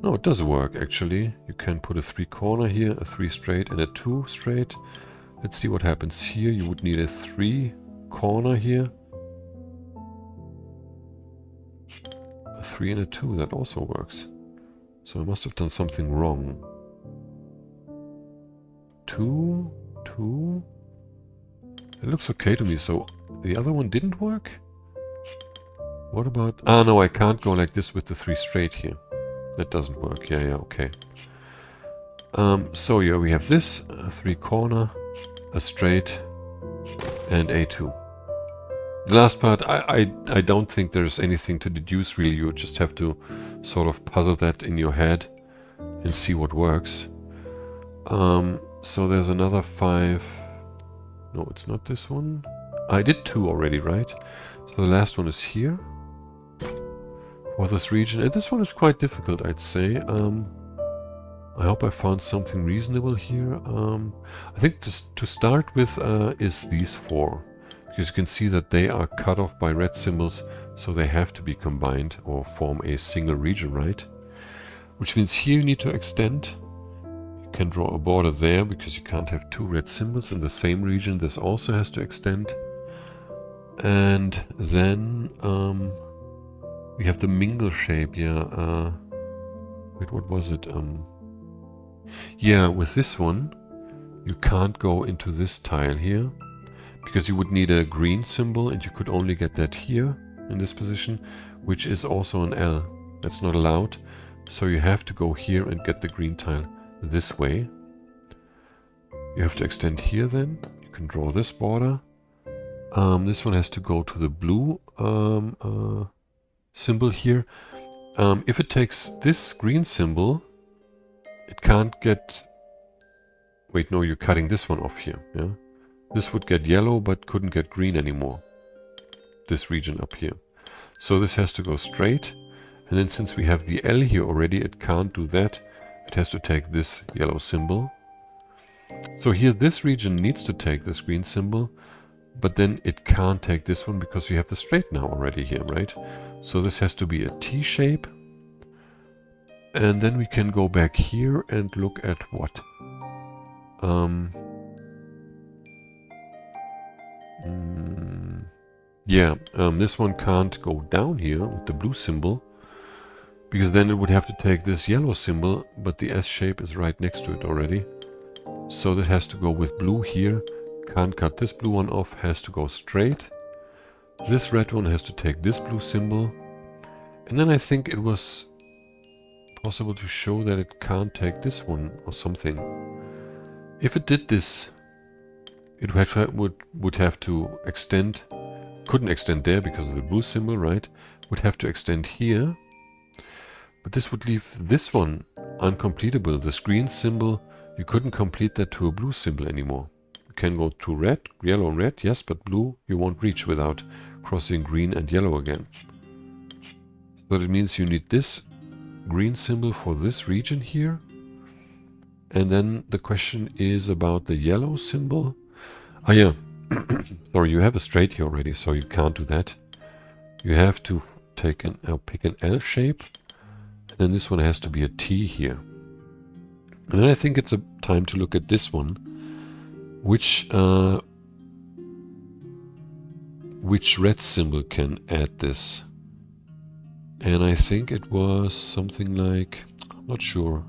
S1: No, it does work actually. You can put a 3 corner here, a 3 straight and a 2 straight. Let's see what happens here. You would need a 3 corner here. A 3 and a 2, that also works. So I must have done something wrong. 2, 2. It looks okay to me, so the other one didn't work? What about... Ah, no, I can't go like this with the 3 straight here. That doesn't work. Yeah, okay. So yeah, we have this, a 3 corner, a straight, and a 2. The last part, I don't think there's anything to deduce really. You just have to sort of puzzle that in your head and see what works. So there's another 5. No, it's not this one. I did 2 already, right? So the last one is here for this region. And this one is quite difficult, I'd say. I hope I found something reasonable here. I think to start with is these 4. Because you can see that they are cut off by red symbols, so they have to be combined or form a single region, right? Which means here you need to extend. You can draw a border there because you can't have 2 red symbols in the same region. This also has to extend. And then we have the Mingle Shape, yeah. Wait, what was it? Yeah, with this one, you can't go into this tile here, because you would need a green symbol, and you could only get that here, in this position, which is also an L. That's not allowed, so you have to go here and get the green tile this way. You have to extend here then. You can draw this border. This one has to go to the blue symbol here. If it takes this green symbol, it can't get... Wait, no, you're cutting this one off here, yeah? This would get yellow, but couldn't get green anymore. This region up here. So this has to go straight. And then since we have the L here already, it can't do that. It has to take this yellow symbol. So here, this region needs to take this green symbol. But then it can't take this one because you have the straight now already here, right? So this has to be a T shape. And then we can go back here and look at what? This one can't go down here with the blue symbol, because then it would have to take this yellow symbol, but the S shape is right next to it already. So this has to go with blue here. Can't cut this blue one off, has to go straight. This red one has to take this blue symbol. And then I think it was possible to show that it can't take this one or something. If it did this, it would have to extend. Couldn't extend there because of the blue symbol, right? Would have to extend here. But this would leave this one uncompletable. This green symbol, you couldn't complete that to a blue symbol anymore. You can go to red, yellow and red, yes, but blue you won't reach without crossing green and yellow again. So that means you need this green symbol for this region here. And then the question is about the yellow symbol. Ah, yeah. Sorry, you have a straight here already, so you can't do that. You have to take pick an L shape. And then this one has to be a T here. And then I think it's a time to look at this one. Which red symbol can add this? And I think it was something like... I'm not sure.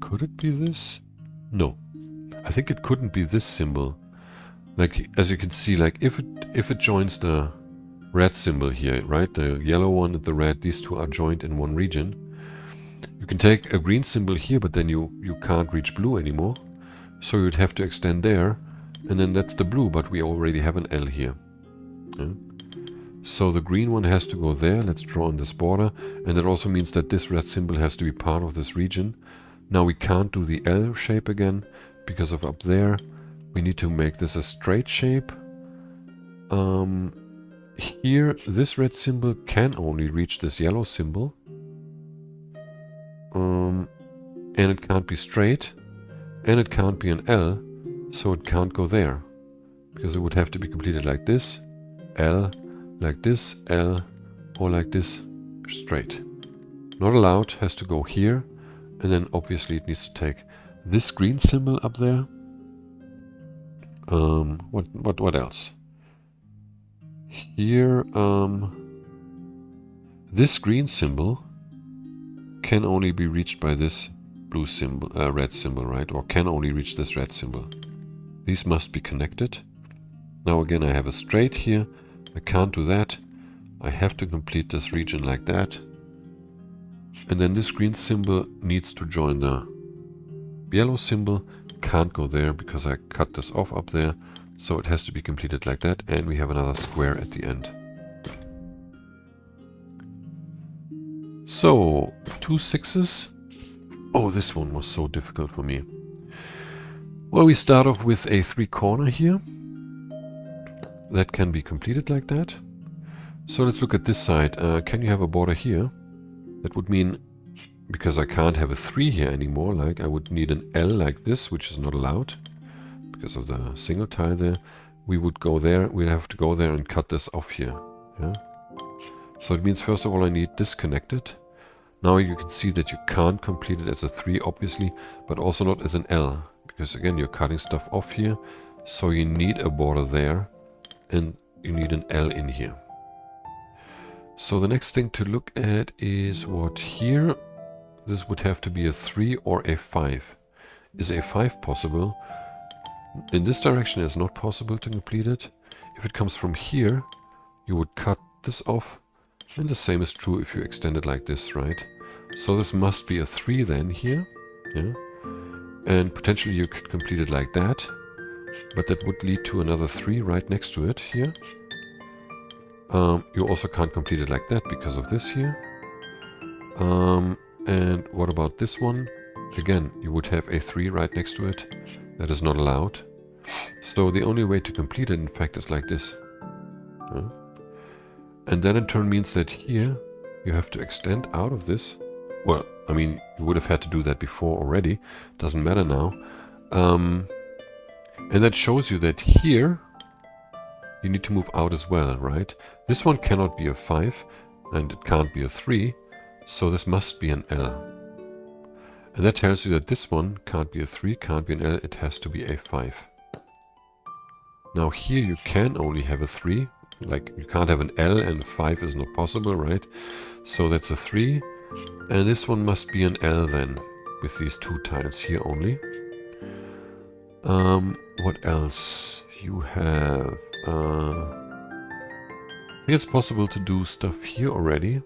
S1: Could it be this? No. I think it couldn't be this symbol. Like, as you can see, like if it joins the red symbol here, right? The yellow one and the red, these two are joined in one region. You can take a green symbol here, but then you can't reach blue anymore. So you'd have to extend there, and then that's the blue, but we already have an L here. Yeah? So the green one has to go there. Let's draw on this border, and that also means that this red symbol has to be part of this region. Now we can't do the L shape again because of up there. We need to make this a straight shape. Here, this red symbol can only reach this yellow symbol. and it can't be straight, and it can't be an L, so it can't go there. Because it would have to be completed like this, L, like this, L, or like this, straight. Not allowed, has to go here, and then obviously it needs to take this green symbol up there. What else? Here, this green symbol can only be reached by this blue symbol, red symbol, right? Or can only reach this red symbol. These must be connected. Now again, I have a straight here. I can't do that. I have to complete this region like that. And then this green symbol needs to join the yellow symbol. Can't go there because I cut this off up there. So it has to be completed like that. And we have another square at the end. So, 2 6s. Oh, this one was so difficult for me. Well, we start off with a 3-corner here. That can be completed like that. So let's look at this side. Can you have a border here? That would mean, because I can't have a 3 here anymore, like I would need an L like this, which is not allowed because of the single tile there. We would go there, we'd have to go there and cut this off here. Yeah. So it means first of all I need this connected. Now you can see that you can't complete it as a 3 obviously, but also not as an L, because again you're cutting stuff off here, so you need a border there and you need an L in here. So the next thing to look at is what here. This would have to be a 3 or a 5. Is a 5 possible? In this direction it's not possible to complete it. If it comes from here, you would cut this off, and the same is true if you extend it like this, right? So this must be a 3 then here, yeah? And potentially you could complete it like that, but that would lead to another 3 right next to it here. You also can't complete it like that because of this here. And what about this one? Again, you would have a 3 right next to it. That is not allowed. So the only way to complete it, in fact, is like this. And that in turn means that here you have to extend out of this. Well, I mean, you would have had to do that before already. Doesn't matter now. And that shows you that here you need to move out as well, right? This one cannot be a 5, and it can't be a 3, so this must be an L. And that tells you that this one can't be a 3, can't be an L, it has to be a 5. Now here you can only have a 3, like you can't have an L and a 5 is not possible, right? So that's a 3, and this one must be an L then, with these 2 tiles here only. What else? You have... I think it's possible to do stuff here already.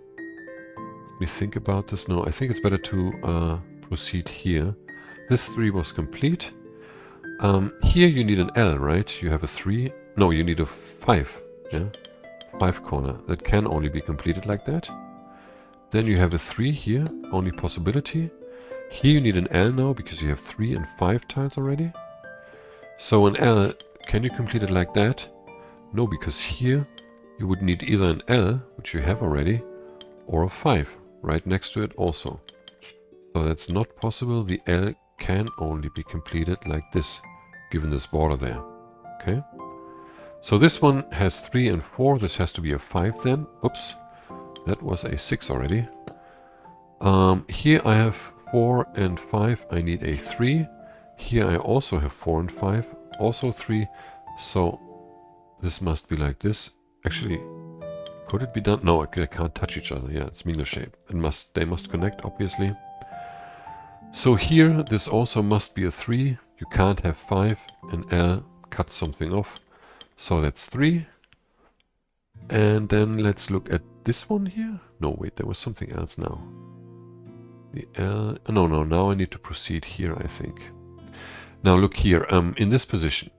S1: Let me think about this. No, I think it's better to proceed here. This 3 was complete. Here you need an L, right? You have a 3. No, you need a 5. Yeah, 5 corner. That can only be completed like that. Then you have a 3 here, only possibility. Here you need an L now because you have 3 and 5 tiles already. So an L, can you complete it like that? No, because here you would need either an L, which you have already, or a 5 right next to it also. So that's not possible. The L can only be completed like this, given this border there. Okay? So this one has 3 and 4. This has to be a 5 then. Oops, that was a 6 already. Here I have 4 and 5. I need a 3. Here I also have 4 and 5. Also 3. So this must be like this. Actually, could it be done? No, they can't touch each other. Yeah, it's Mingle Shape. They must connect, obviously. So here, this also must be a 3. You can't have 5 and L, cut something off. So that's 3. And then let's look at this one here. No, wait, there was something else now. The L, no, now I need to proceed here, I think. Now look here, in this position.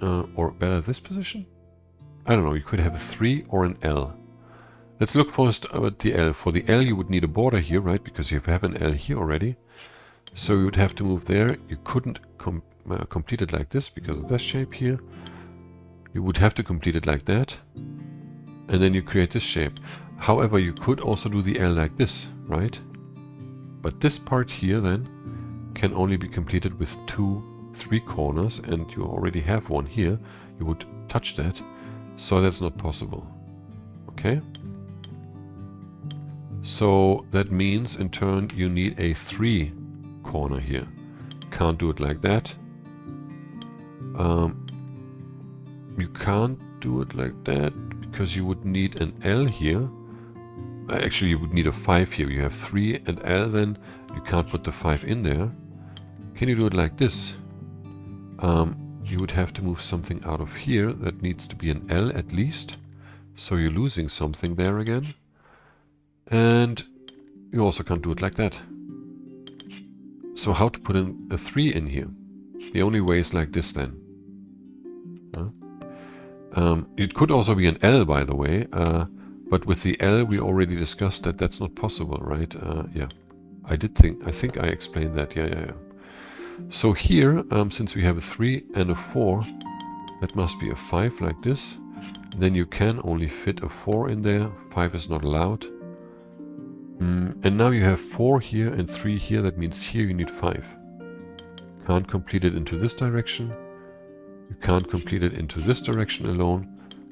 S1: Or better, this position? I don't know, you could have a 3 or an L. Let's look first at the L. For the L you would need a border here, right? Because you have an L here already. So you would have to move there. You couldn't complete it like this because of this shape here. You would have to complete it like that. And then you create this shape. However, you could also do the L like this, right? But this part here then can only be completed with 2 3 corners, and you already have one here. You would touch that, so that's not possible. Okay? So that means in turn you need a 3 corner here. Can't do it like that. You can't do it like that because you would need an L here. Actually, you would need a 5 here. You have 3 and L, then you can't put the 5 in there. Can you do it like this? You would have to move something out of here. That needs to be an L at least. So you're losing something there again. And you also can't do it like that. So how to put in a 3 in here? The only way is like this then. It could also be an L, by the way. But with the L, we already discussed that that's not possible, right? Yeah, I think I explained that. Yeah. So here, since we have a 3 and a 4, that must be a 5 like this. Then you can only fit a 4 in there. 5 is not allowed. And now you have 4 here and 3 here. That means here you need 5. Can't complete it into this direction. You can't complete it into this direction alone.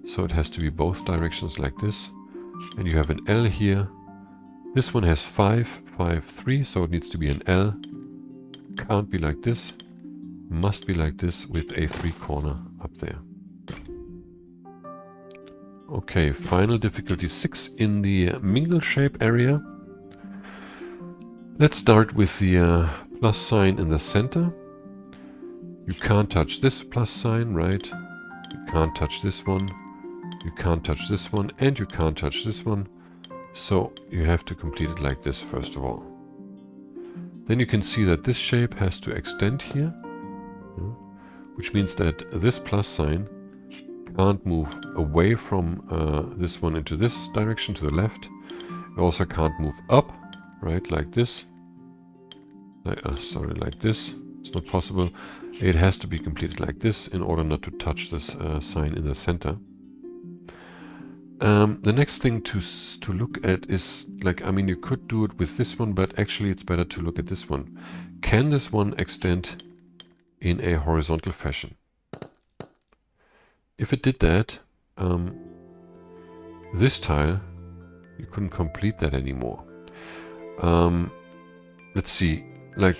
S1: So it has to be both directions like this. And you have an L here. This one has 5, 5, 3, so it needs to be an L. Can't be like this. Must be like this with a 3 corner up there. Okay, final difficulty 6 in the Mingle Shape area. Let's start with the plus sign in the center. You can't touch this plus sign, right? You can't touch this one. You can't touch this one, and you can't touch this one. So you have to complete it like this first of all. Then you can see that this shape has to extend here, which means that this plus sign can't move away from this one into this direction to the left. It also can't move up, right, like this. Like this. It's not possible. It has to be completed like this in order not to touch this sign in the center. The next thing to look at is, you could do it with this one, but actually it's better to look at this one. Can this one extend in a horizontal fashion? If it did that, this tile, you couldn't complete that anymore. Let's see,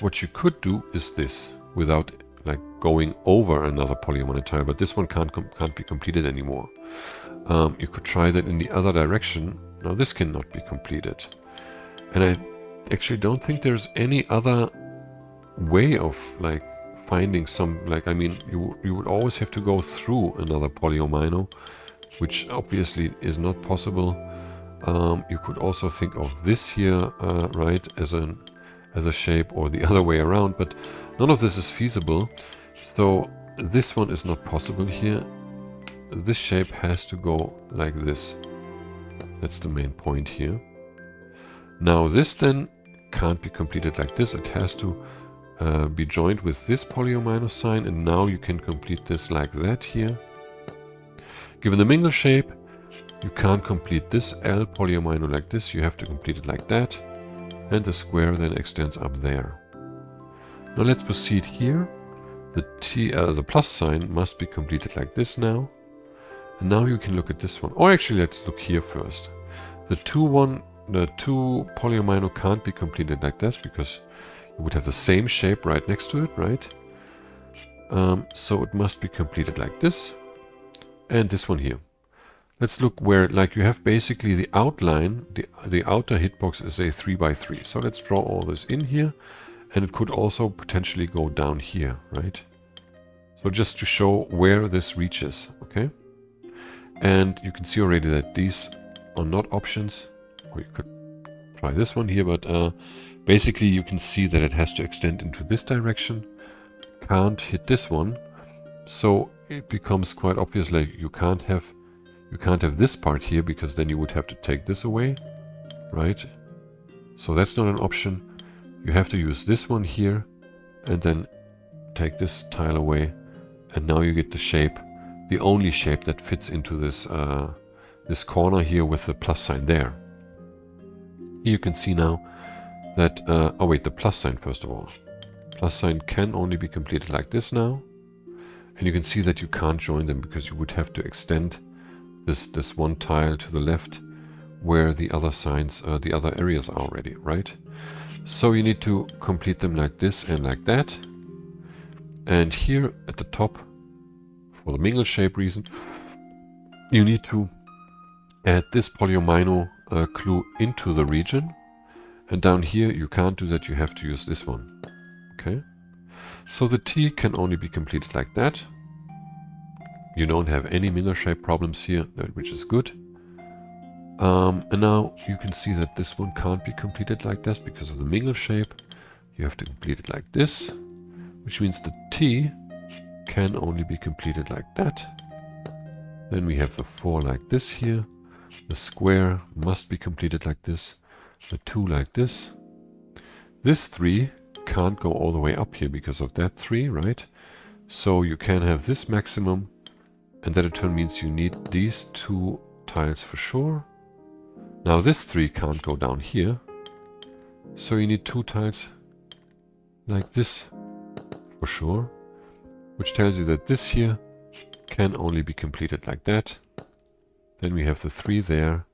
S1: what you could do is this, without going over another polyomino tile, but this one can't be completed anymore. You could try that in the other direction. Now this cannot be completed. And I actually don't think there's any other way of finding some, you would always have to go through another polyomino, which obviously is not possible. You could also think of this here, right, as a shape, or the other way around, but none of this is feasible. So this one is not possible here. This shape has to go like this. That's the main point here. Now this then can't be completed like this. It has to be joined with this polyomino sign, and now you can complete this like that here. Given the Mingle Shape, you can't complete this L polyomino like this. You have to complete it like that, and the square then extends up there. Now let's proceed here. The plus sign must be completed like this now. And now you can look at this one. Or actually, let's look here first. The two polyomino can't be completed like this because you would have the same shape right next to it, right? So it must be completed like this. And this one here. Let's look where, you have basically the outline, the outer hitbox is a 3x3. So let's draw all this in here. And it could also potentially go down here, right? So just to show where this reaches, okay? And you can see already that these are not options. Or you could try this one here, but basically you can see that it has to extend into this direction. Can't hit this one. So it becomes quite obvious, you can't have this part here, because then you would have to take this away, right? So that's not an option. You have to use this one here and then take this tile away, and now you get the shape, the only shape that fits into this this corner here with the plus sign there. Here you can see now that, oh wait, the plus sign first of all. Plus sign can only be completed like this now. And you can see that you can't join them because you would have to extend this one tile to the left where the other signs, the other areas are already, right? So you need to complete them like this and like that. And here at the top, for the Mingle Shape reason, you need to add this Polyomino clue into the region. And down here you can't do that, you have to use this one. Okay? So the T can only be completed like that. You don't have any Mingle Shape problems here, which is good. And now you can see that this one can't be completed like this because of the Mingle Shape. You have to complete it like this, which means the T can only be completed like that. Then we have the 4 like this here. The square must be completed like this. The 2 like this. This 3 can't go all the way up here because of that 3, right? So you can have this maximum, and that in turn means you need these 2 tiles for sure. Now this 3 can't go down here, so you need 2 tiles like this for sure, which tells you that this here can only be completed like that. Then we have the 3 there,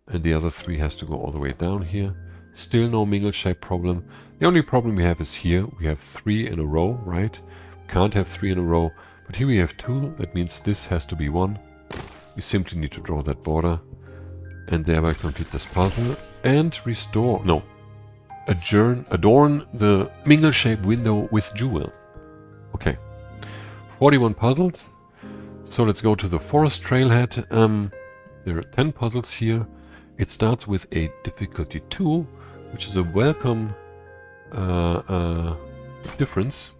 S1: and the other 3 has to go all the way down here. Still no Mingle Shape problem. The only problem we have is here. We have 3 in a row, right? Can't have 3 in a row, but here we have 2. That means this has to be 1. We simply need to draw that border and thereby complete this puzzle and restore, no, adorn the Mingle Shape window with jewel. Okay, 41 puzzles. So let's go to the forest trailhead. There are 10 puzzles here. It starts with a difficulty 2, which is a welcome difference.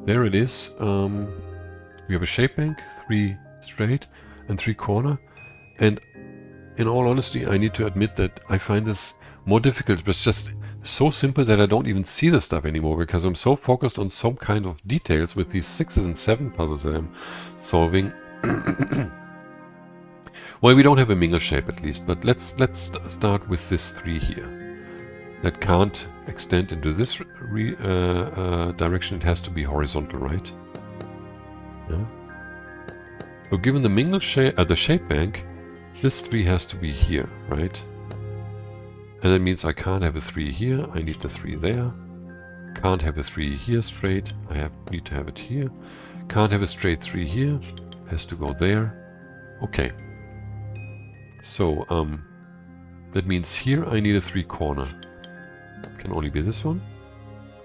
S1: There it is. We have a shape bank, 3 straight and 3 corner. And in all honesty, I need to admit that I find this more difficult. It's just so simple that I don't even see the stuff anymore because I'm so focused on some kind of details with these 6 and 7 puzzles that I'm solving. Well, we don't have a Mingle Shape at least, but let's start with this 3 here. That can't extend into this direction. It has to be horizontal, right? Yeah. So given the Mingle Shape, the shape bank, this 3 has to be here, right? And that means I can't have a 3 here. I need the 3 there. Can't have a 3 here straight. Need to have it here. Can't have a straight 3 here. Has to go there. Okay. So that means here I need a 3 corner. Can only be this one.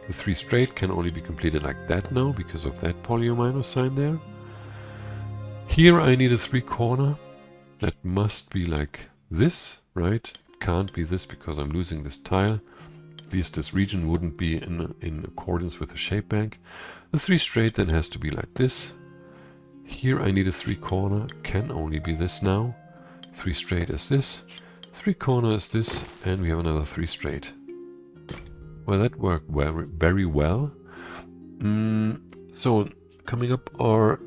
S1: The 3 straight can only be completed like that now because of that Polyomino sign there. Here I need a 3 corner. That must be like this, right? Can't be this because I'm losing this tile. At least this region wouldn't be in accordance with the shape bank. The 3 straight then has to be like this. Here I need a 3 corner. Can only be this now. 3 straight is this. 3 corner is this. And we have another 3 straight. Well, that worked very well. So coming up are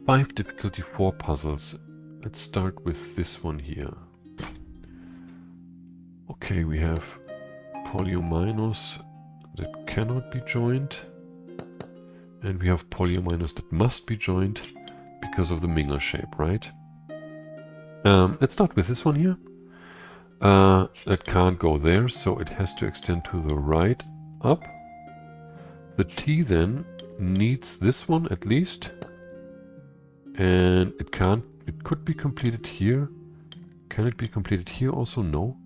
S1: 5 difficulty 4 puzzles. Let's start with this one here. Okay, we have Polyominos that cannot be joined. And we have Polyominos that must be joined because of the Mingle Shape, right? Let's start with this one here. That can't go there, so it has to extend to the right up. The T then needs this one at least. And it could be completed here. Can it be completed here also? No.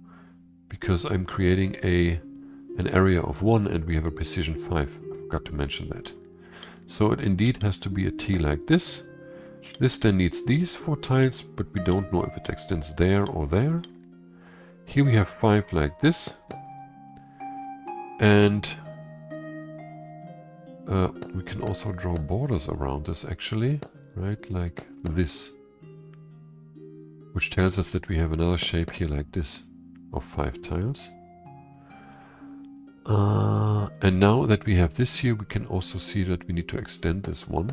S1: Because I'm creating an area of 1 and we have a precision 5. I forgot to mention that. So it indeed has to be a T like this. This then needs these 4 tiles, but we don't know if it extends there or there. Here we have 5 like this. And we can also draw borders around this actually, right? Like this. Which tells us that we have another shape here like this of 5 tiles. And now that we have this here, we can also see that we need to extend this one.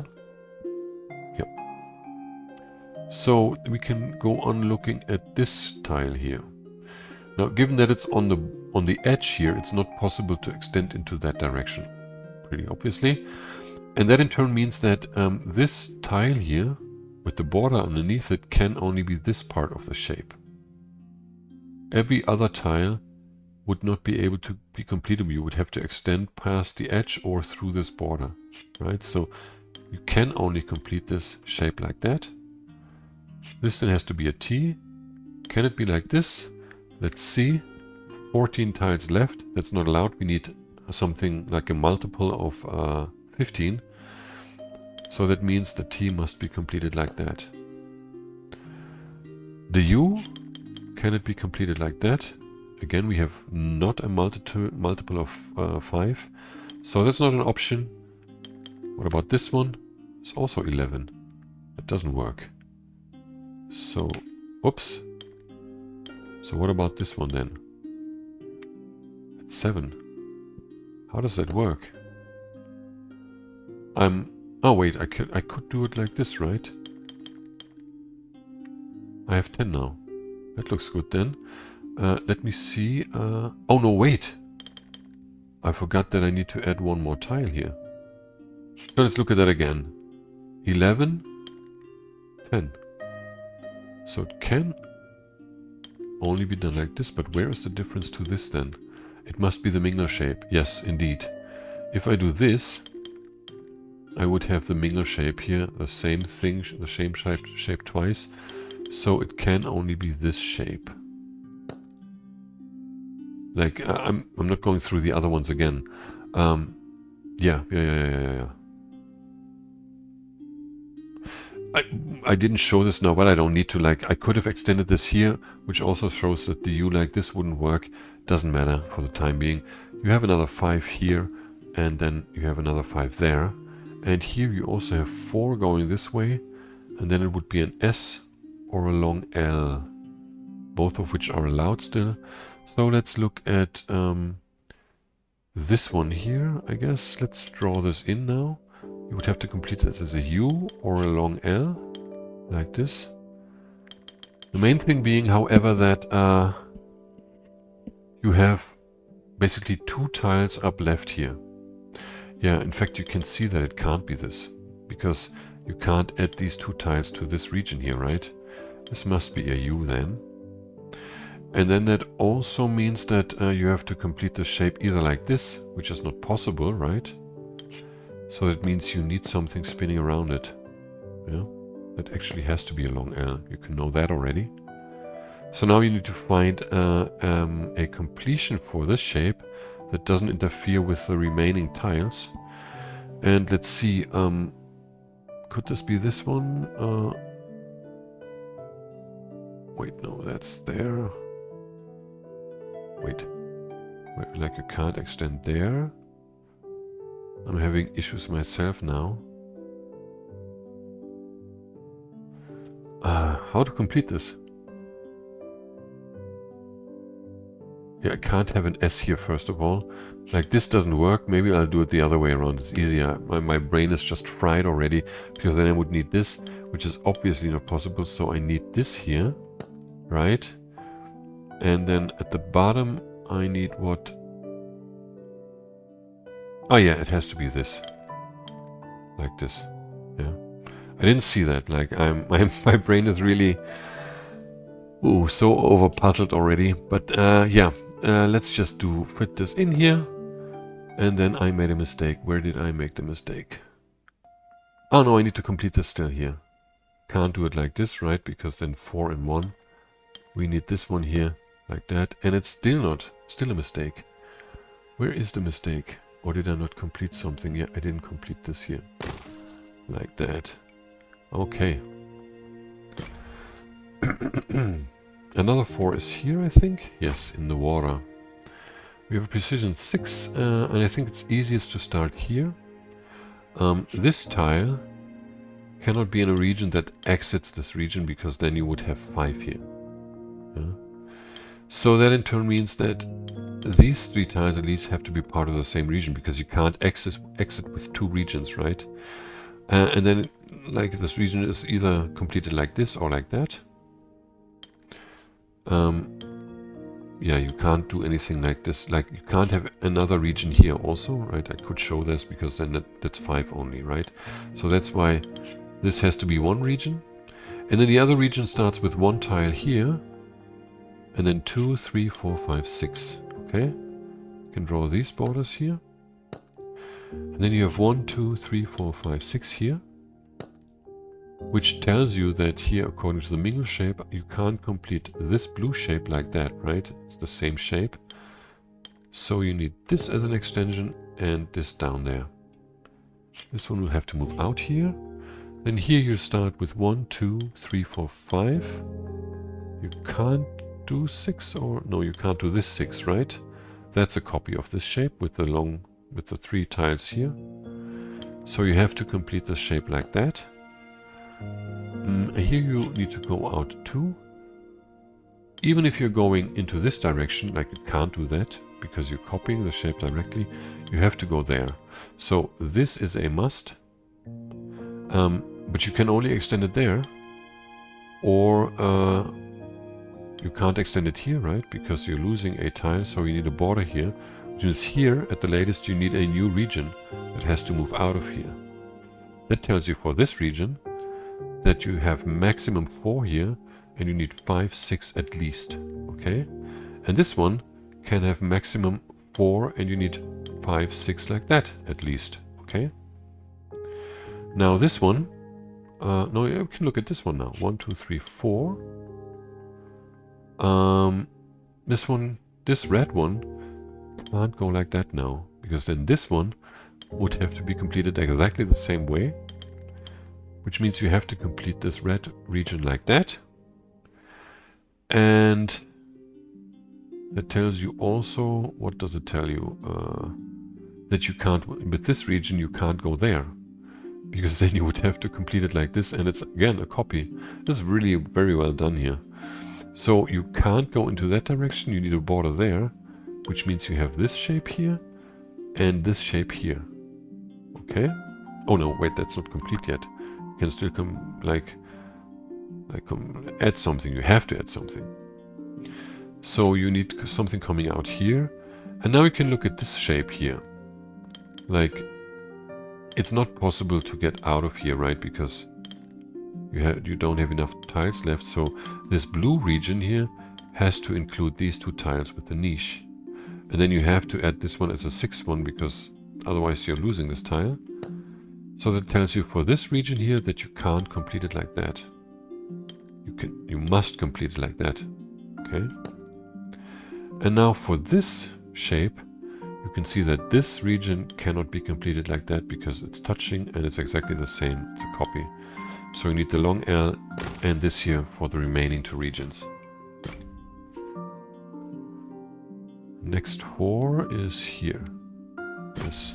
S1: Yep. So we can go on looking at this tile here. Now, given that it's on the edge here, it's not possible to extend into that direction, pretty obviously. And that in turn means that this tile here, with the border underneath it, can only be this part of the shape. Every other tile would not be able to be completable. You would have to extend past the edge or through this border, right? So you can only complete this shape like that. This then has to be a T. Can it be like this? Let's see. 14 tiles left. That's not allowed. We need something like a multiple of 15. So that means the T must be completed like that. The U, can it be completed like that? Again, we have not a multiple of 5. So that's not an option. What about this one? It's also 11. That doesn't work. So, oops. So what about this one then? It's 7. How does that work? Oh wait, I could do it like this, right? I have 10 now. That looks good then. Let me see. Oh no, wait. I forgot that I need to add one more tile here. So let's look at that again. 11, 10. So it can only be done like this, but where is the difference to this then? It must be the Mingle Shape. Yes, indeed. If I do this, I would have the Mingle Shape here, the same thing, the same shape twice. So it can only be this shape. Like, I'm not going through the other ones again. Yeah. I didn't show this now, but I don't need to. Like, I could have extended this here, which also shows that the U like this wouldn't work. Doesn't matter for the time being. You have another 5 here, and then you have another 5 there. And here you also have 4 going this way, and then it would be an S or a long L, both of which are allowed still. So let's look at this one here, I guess. Let's draw this in now. You would have to complete this as a U or a long L, like this. The main thing being, however, that you have basically 2 tiles up left here. Yeah, in fact, you can see that it can't be this, because you can't add these 2 tiles to this region here, right? This must be a U then. And then that also means that you have to complete the shape either like this, which is not possible, right? So that means you need something spinning around it. Yeah, that actually has to be a long L. You can know that already. So now you need to find a completion for this shape that doesn't interfere with the remaining tiles. And let's see, could this be this one? Wait, no, that's there. Wait, like you can't extend there. I'm having issues myself now. How to complete this? Yeah, I can't have an S here first of all. Like, this doesn't work. Maybe I'll do it the other way around. It's easier. My brain is just fried already, because then I would need this, which is obviously not possible. So I need this here, right? And then at the bottom I need what? Oh yeah, it has to be this. Like this. Yeah. I didn't see that. Like, my brain is really so over puzzled already. But yeah, let's just fit this in here. And then I made a mistake. Where did I make the mistake? Oh no, I need to complete this still here. Can't do it like this, right? Because then 4 in 1. We need this one here, like that. And it's still a mistake. Where is the mistake? Or did I not complete something? Yeah, I didn't complete this here. Like that. Okay. Another 4 is here, I think. Yes, in the water. We have a precision 6, and I think it's easiest to start here. This tile cannot be in a region that exits this region, because then you would have 5 here. Yeah. So that in turn means that these 3 tiles at least have to be part of the same region, because you can't exit with 2 regions, right? And then, like, this region is either completed like this or like that. yeah, you can't do anything like this. Like, you can't have another region here also, right? I could show this because then that's 5 only, right? So that's why this has to be one region. And then the other region starts with one tile here, and then 2, 3, 4, 5, 6. Okay? You can draw these borders here. And then you have 1, 2, 3, 4, 5, 6 here, which tells you that here, according to the Mingle shape, you can't complete this blue shape like that, right? It's the same shape. So you need this as an extension and this down there. This one will have to move out here. Then here you start with 1, 2, 3, 4, 5. You can't do 6, or no, you can't do this 6, right? That's a copy of this shape with the 3 tiles here. So you have to complete the shape like that. Here you need to go out 2. Even if you're going into this direction, like you can't do that because you're copying the shape directly, you have to go there. So this is a must. But you can only extend it there, or you can't extend it here, right? Because you're losing a tile, so you need a border here. Which means here, at the latest, you need a new region that has to move out of here. That tells you for this region that you have maximum 4 here, and you need 5, 6 at least, okay? And this one can have maximum 4, and you need 5, 6 like that at least, okay? Now this one, no, you can look at this one now. 1, 2, 3, 4. This one, this red one, can't go like that now, because then this one would have to be completed exactly the same way, which means you have to complete this red region like that. And that tells you also, what does it tell you? That you can't, with this region, you can't go there, because then you would have to complete it like this, and it's again a copy. This is really very well done here. So you can't go into that direction, you need a border there, which means you have this shape here and this shape here. Okay? Oh no, wait, that's not complete yet. You can still add something. You have to add something. So you need something coming out here. And now you can look at this shape here. Like, it's not possible to get out of here, right? Because you don't have enough tiles left. So this blue region here has to include these 2 tiles with the niche. And then you have to add this one as a 6th one, because otherwise you're losing this tile. So that tells you for this region here that you can't complete it like that. You must complete it like that. Okay? And now for this shape, you can see that this region cannot be completed like that because it's touching and it's exactly the same. It's a copy. So you need the long L and this here for the remaining 2 regions. Next 4 is here. Yes.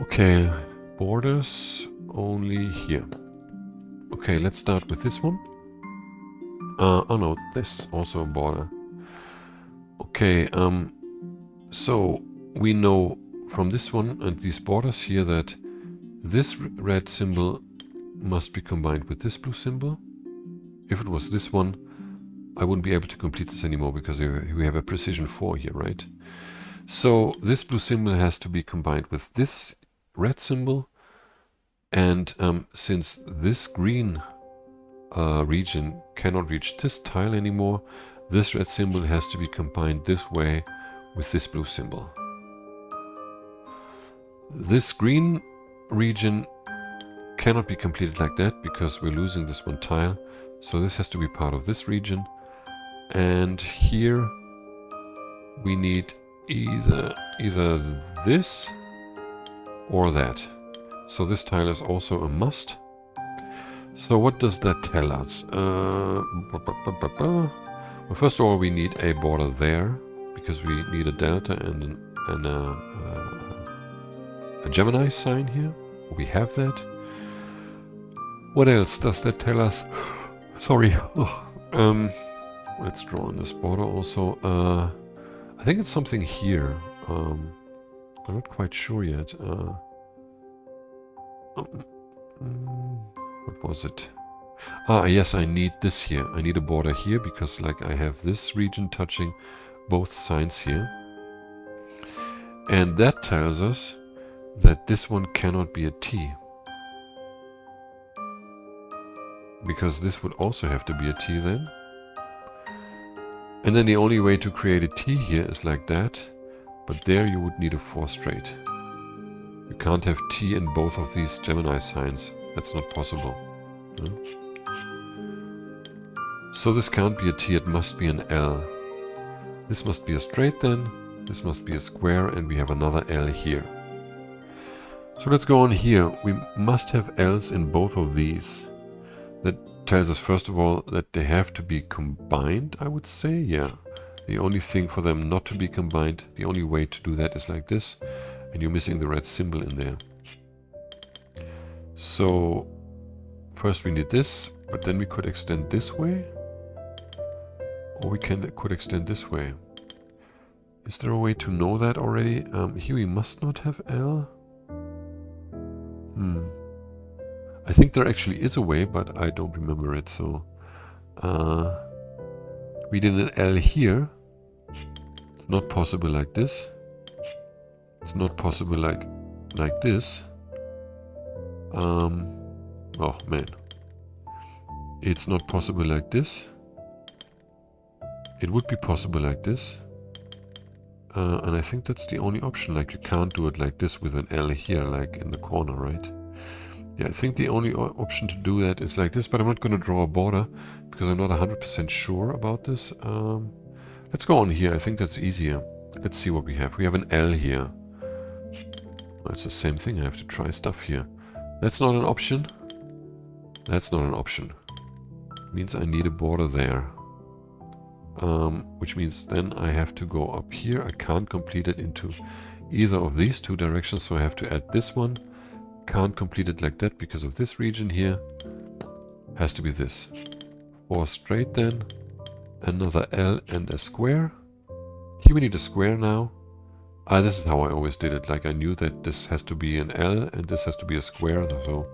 S1: Okay, borders only here. Okay, let's start with this one. Oh no, this is also a border. Okay, so we know from this one and these borders here that this red symbol must be combined with this blue symbol. If it was this one, I wouldn't be able to complete this anymore because we have a precision 4 here, right? So this blue symbol has to be combined with this red symbol, and since this green region cannot reach this tile anymore, this red symbol has to be combined this way with this blue symbol. This green region cannot be completed like that because we're losing this one tile, so this has to be part of this region. And here we need either this or that. So this tile is also a must. So what does that tell us? Well, first of all, we need a border there because we need a delta and a Gemini sign here. We have that. What else does that tell us? Sorry. Let's draw on this border also. I think it's something here. I'm not quite sure yet. What was it? Ah, yes, I need this here. I need a border here because like I have this region touching both signs here. And that tells us that this one cannot be a T. Because this would also have to be a T then. And then the only way to create a T here is like that. But there you would need a 4 straight. You can't have T in both of these Gemini signs. That's not possible. So this can't be a T, it must be an L. This must be a straight then. This must be a square, and we have another L here. So let's go on here. We must have L's in both of these. That tells us first of all that they have to be combined, I would say. Yeah. The only thing for them not to be combined, the only way to do that is like this. And you're missing the red symbol in there. So first we need this, but then we could extend this way. Or we could extend this way. Is there a way to know that already? Here we must not have L. I think there actually is a way, but I don't remember it. So we did an L here. It's not possible like this. It's not possible like this. Oh man. It's not possible like this. It would be possible like this. And I think that's the only option. Like you can't do it like this with an L here, like in the corner, right? Yeah, I think the only option to do that is like this, but I'm not going to draw a border because I'm not 100% sure about this. Let's go on here. I think that's easier. Let's see what we have. We have an L here. Well, it's the same thing. I have to try stuff here. That's not an option. That's not an option. It means I need a border there. Which means then I have to go up here. I can't complete it into either of these two directions, so I have to add this one. Can't complete it like that because of this region here. Has to be this. 4 straight then. Another L and a square. Here we need a square now. This is how I always did it. Like I knew that this has to be an L and this has to be a square. So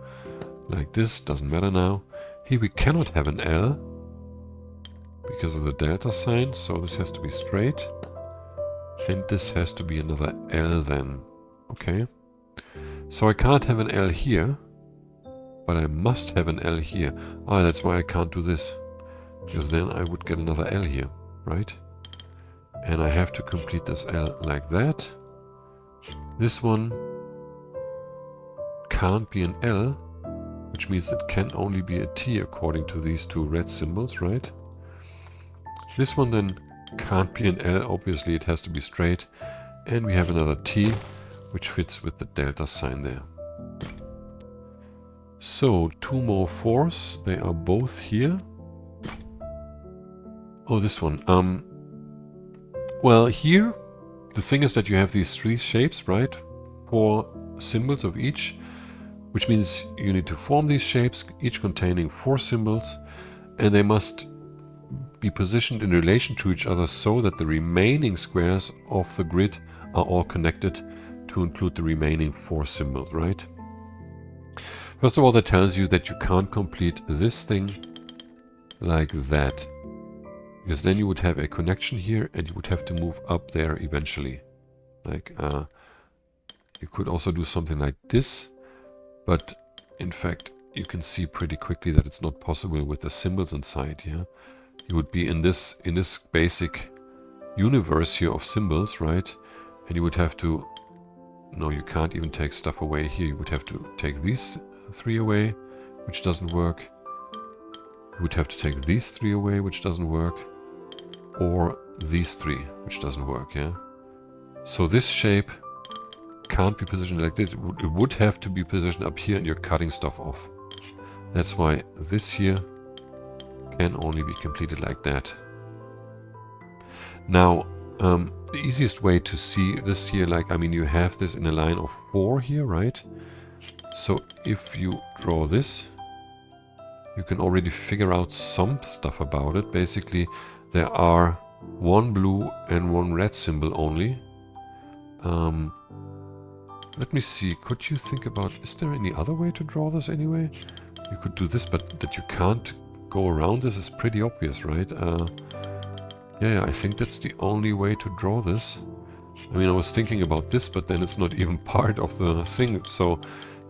S1: like this, doesn't matter now. Here we cannot have an L because of the delta sign, so this has to be straight. And this has to be another L then. Okay. So I can't have an L here, but I must have an L here. That's why I can't do this. Because then I would get another L here, right? And I have to complete this L like that. This one can't be an L, which means it can only be a T according to these two red symbols, right? This one then can't be an L, obviously it has to be straight. And we have another T, which fits with the delta sign there. So 2 more 4s, they are both here. Oh, this one. Well, here, the thing is that you have these 3 shapes, right? 4 symbols of each, which means you need to form these shapes, each containing 4 symbols, and they must be positioned in relation to each other so that the remaining squares of the grid are all connected to include the remaining 4 symbols, right? First of all, that tells you that you can't complete this thing like that. Because then you would have a connection here and you would have to move up there eventually. Like, you could also do something like this, but in fact, you can see pretty quickly that it's not possible with the symbols inside here. You would be in this basic universe here of symbols, right? And you would have to, no, you can't even take stuff away here. You would have to take these 3 away, which doesn't work. You would have to take these 3 away, which doesn't work. Or these 3, which doesn't work, yeah? So this shape can't be positioned like this. It would have to be positioned up here and you're cutting stuff off. That's why this here can only be completed like that. Now, the easiest way to see this here, like, I mean, you have this in a line of 4 here, right? So if you draw this, you can already figure out some stuff about it. Basically, there are 1 blue and 1 red symbol only. Let me see, could you think about, is there any other way to draw this anyway? You could do this, but that you can't go around this is pretty obvious, right? Yeah, I think that's the only way to draw this. I mean, I was thinking about this, but then it's not even part of the thing. So,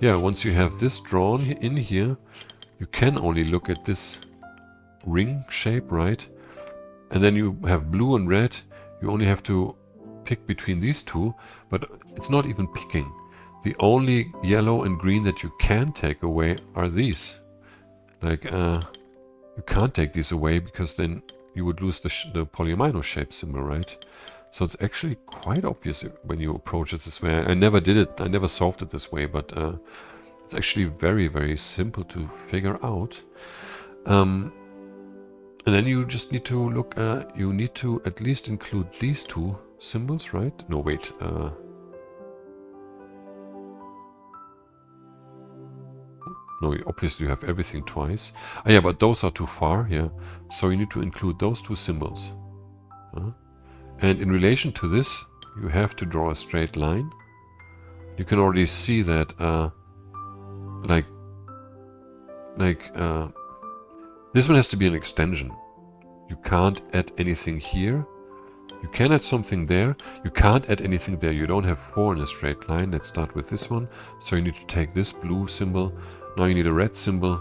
S1: yeah, once you have this drawn in here, you can only look at this ring shape, right? And then you have blue and red. You only have to pick between these two, but it's not even picking. The only yellow and green that you can take away are these. Like, you can't take these away because then you would lose the Polyomino shape symbol, right? So it's actually quite obvious when you approach it this way. I never did it, I never solved it this way, but it's actually very, very simple to figure out. And then you just need to look, you need to at least include these two symbols, right? No, wait. No, obviously you have everything twice. Ah, yeah, but those are too far, yeah. So you need to include those two symbols. And in relation to this, you have to draw a straight line. You can already see that, this one has to be an extension. You can't add anything here. You can add something there. You can't add anything there. You don't have 4 in a straight line. Let's start with this one. So you need to take this blue symbol. Now you need a red symbol.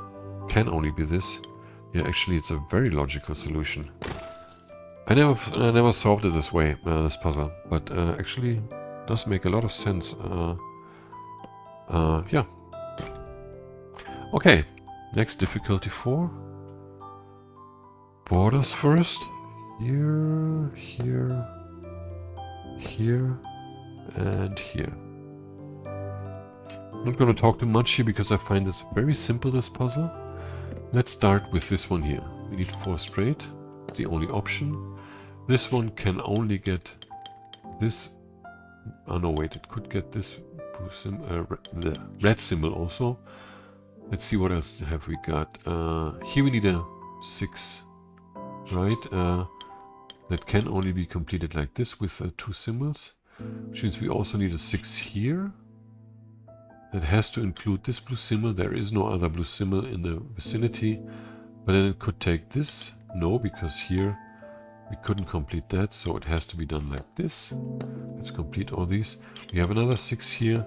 S1: Can only be this. Yeah, actually it's a very logical solution. I never solved it this way, this puzzle, but actually does make a lot of sense. Yeah. Okay, next difficulty 4. Borders first. Here, here, here, and here. I'm not going to talk too much here because I find this very simple, this puzzle. Let's start with this one here. We need 4 straight, the only option. This one can only get this. Oh no, wait, it could get this red symbol also. Let's see what else have we got. Here we need a 6, right? That can only be completed like this with 2 symbols, which means we also need a 6 here. That has to include this blue symbol. There is no other blue symbol in the vicinity, but then it could take this. No, because here we couldn't complete that, so it has to be done like this. Let's complete all these. We have another 6 here.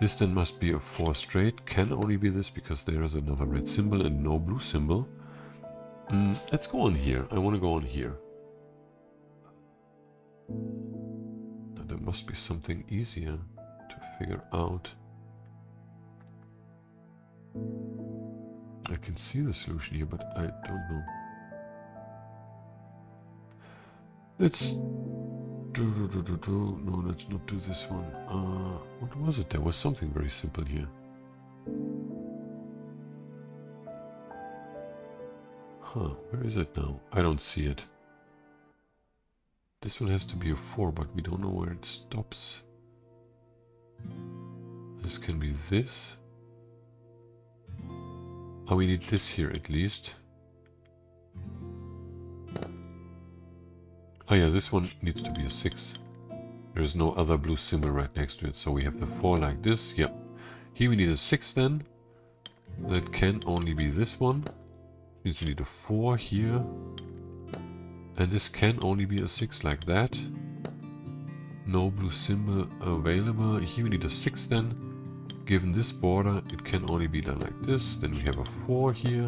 S1: This then must be a 4 straight. Can only be this because there is another red symbol and no blue symbol. Let's go on here. I want to go on here. Now, there must be something easier to figure out. I can see the solution here, but I don't know. Let's no, let's not do this one. What was it? There was something very simple here. Huh, where is it now? I don't see it. This one has to be a 4, but we don't know where it stops. This can be this. Oh, we need this here at least. Oh yeah, this one needs to be a 6. There is no other blue symbol right next to it, so we have the 4 like this. Yep. Here we need a 6 then. That can only be this one. Means we need a 4 here. And this can only be a 6 like that. No blue symbol available. Here we need a 6 then. Given this border, it can only be done like this. Then we have a 4 here.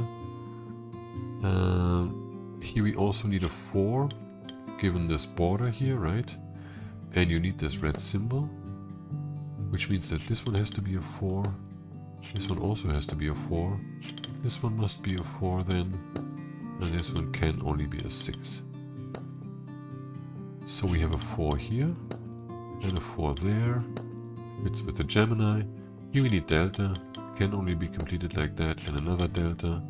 S1: Here we also need a 4. Given this border here, right? And you need this red symbol, which means that this one has to be a 4. This one also has to be a 4. This one must be a 4 then. And this one can only be a 6. So we have a 4 here. And a 4 there. It's with the Gemini. Here we need delta. Can only be completed like that. And another delta.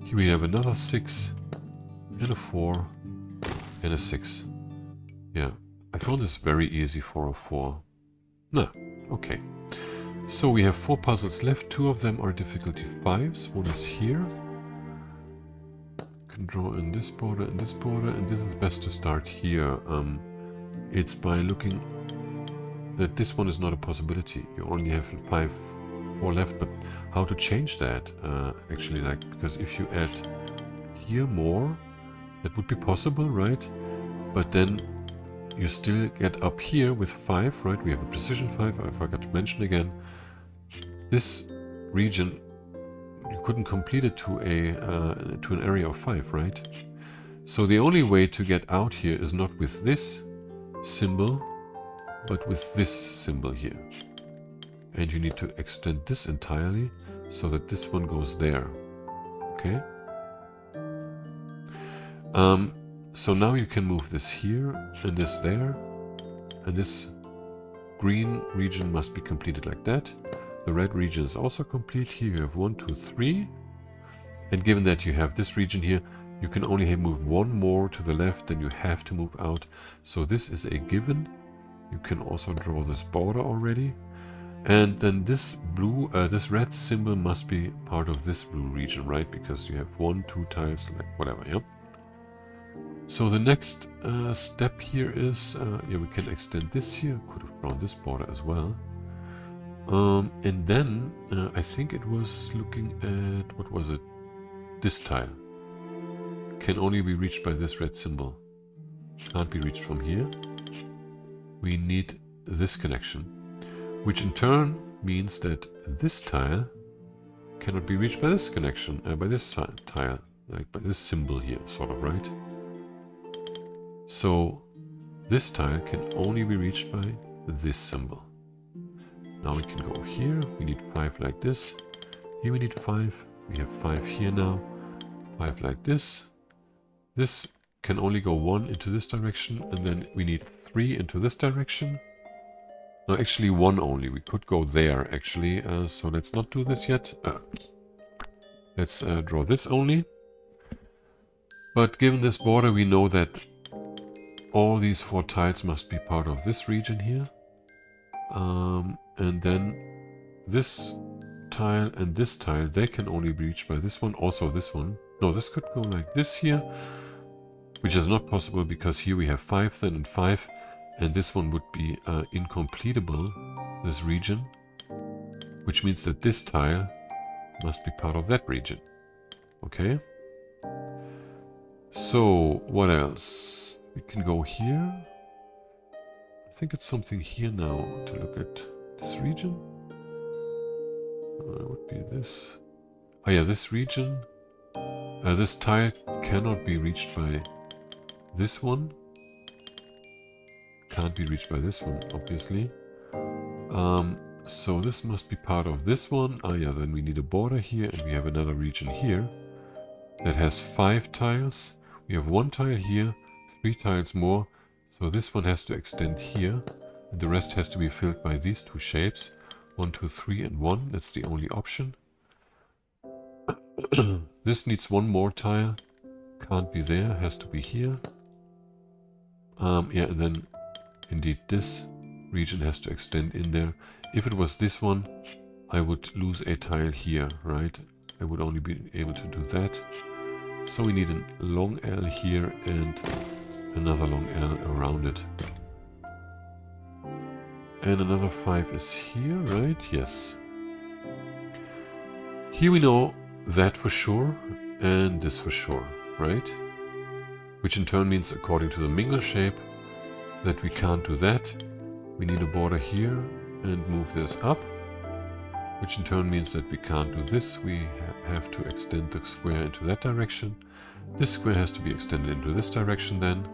S1: Here we have another 6. And a 4. And a 6. Yeah, I found this very easy for a 4. Nah, okay. So we have 4 puzzles left. 2 of them are difficulty 5s. One is here. Can draw in this border and this border, and this is best to start here. It's by looking that this one is not a possibility. You only have 5 4 left, but how to change that? Actually, like, because if you add here more, that would be possible, right? But then you still get up here with 5, right? We have a precision 5, I forgot to mention again. This region, you couldn't complete it to an area of 5, right? So the only way to get out here is not with this symbol, but with this symbol here. And you need to extend this entirely so that this one goes there. Okay? So now you can move this here and this there. And this green region must be completed like that. The red region is also complete. Here you have 1, 2, 3. And given that you have this region here, you can only move one more to the left, then you have to move out. So this is a given. You can also draw this border already. And then this blue, this red symbol must be part of this blue region, right? Because you have 1, 2 tiles, like whatever, yeah? So the next step here is, yeah, we can extend this here. Could have drawn this border as well. And then I think it was looking at, what was it? This tile. Can only be reached by this red symbol. Can't be reached from here. We need this connection, which in turn means that this tile cannot be reached by this connection, by this tile, like by this symbol here, sort of, right? So this tile can only be reached by this symbol. Now we can go here. We need 5 like this. Here we need 5. We have 5 here now. 5 like this. This can only go 1 into this direction, and then we need 3 into this direction. No, actually 1 only. We could go there, actually. So let's not do this yet. Let's draw this only. But given this border, we know that all these 4 tiles must be part of this region here. And then this tile and this tile, they can only be reached by this one. Also this one. No, this could go like this here, which is not possible because here we have 5 then and 5, and this one would be incompletable, this region, which means that this tile must be part of that region. Okay? So, what else? We can go here. I think it's something here now to look at this region. Would be this. Oh yeah, this region. This tile cannot be reached by this one. Can't be reached by this one, obviously. So this must be part of this one. Ah yeah, then we need a border here, and we have another region here that has 5 tiles. We have 1 tile here, 3 tiles more. So this one has to extend here, and the rest has to be filled by these 2 shapes. 1, 2, 3, and 1. That's the only option. This needs 1 more tile. Can't be there, has to be here. Yeah, and then indeed this region has to extend in there. If it was this one, I would lose a tile here, right? I would only be able to do that. So we need a long L here and another long L around it. And another 5 is here, right? Yes. Here we know that for sure, and this for sure, right? Which in turn means, according to the Mingle Shape, that we can't do that. We need a border here and move this up, which in turn means that we can't do this. We have to extend the square into that direction. This square has to be extended into this direction then.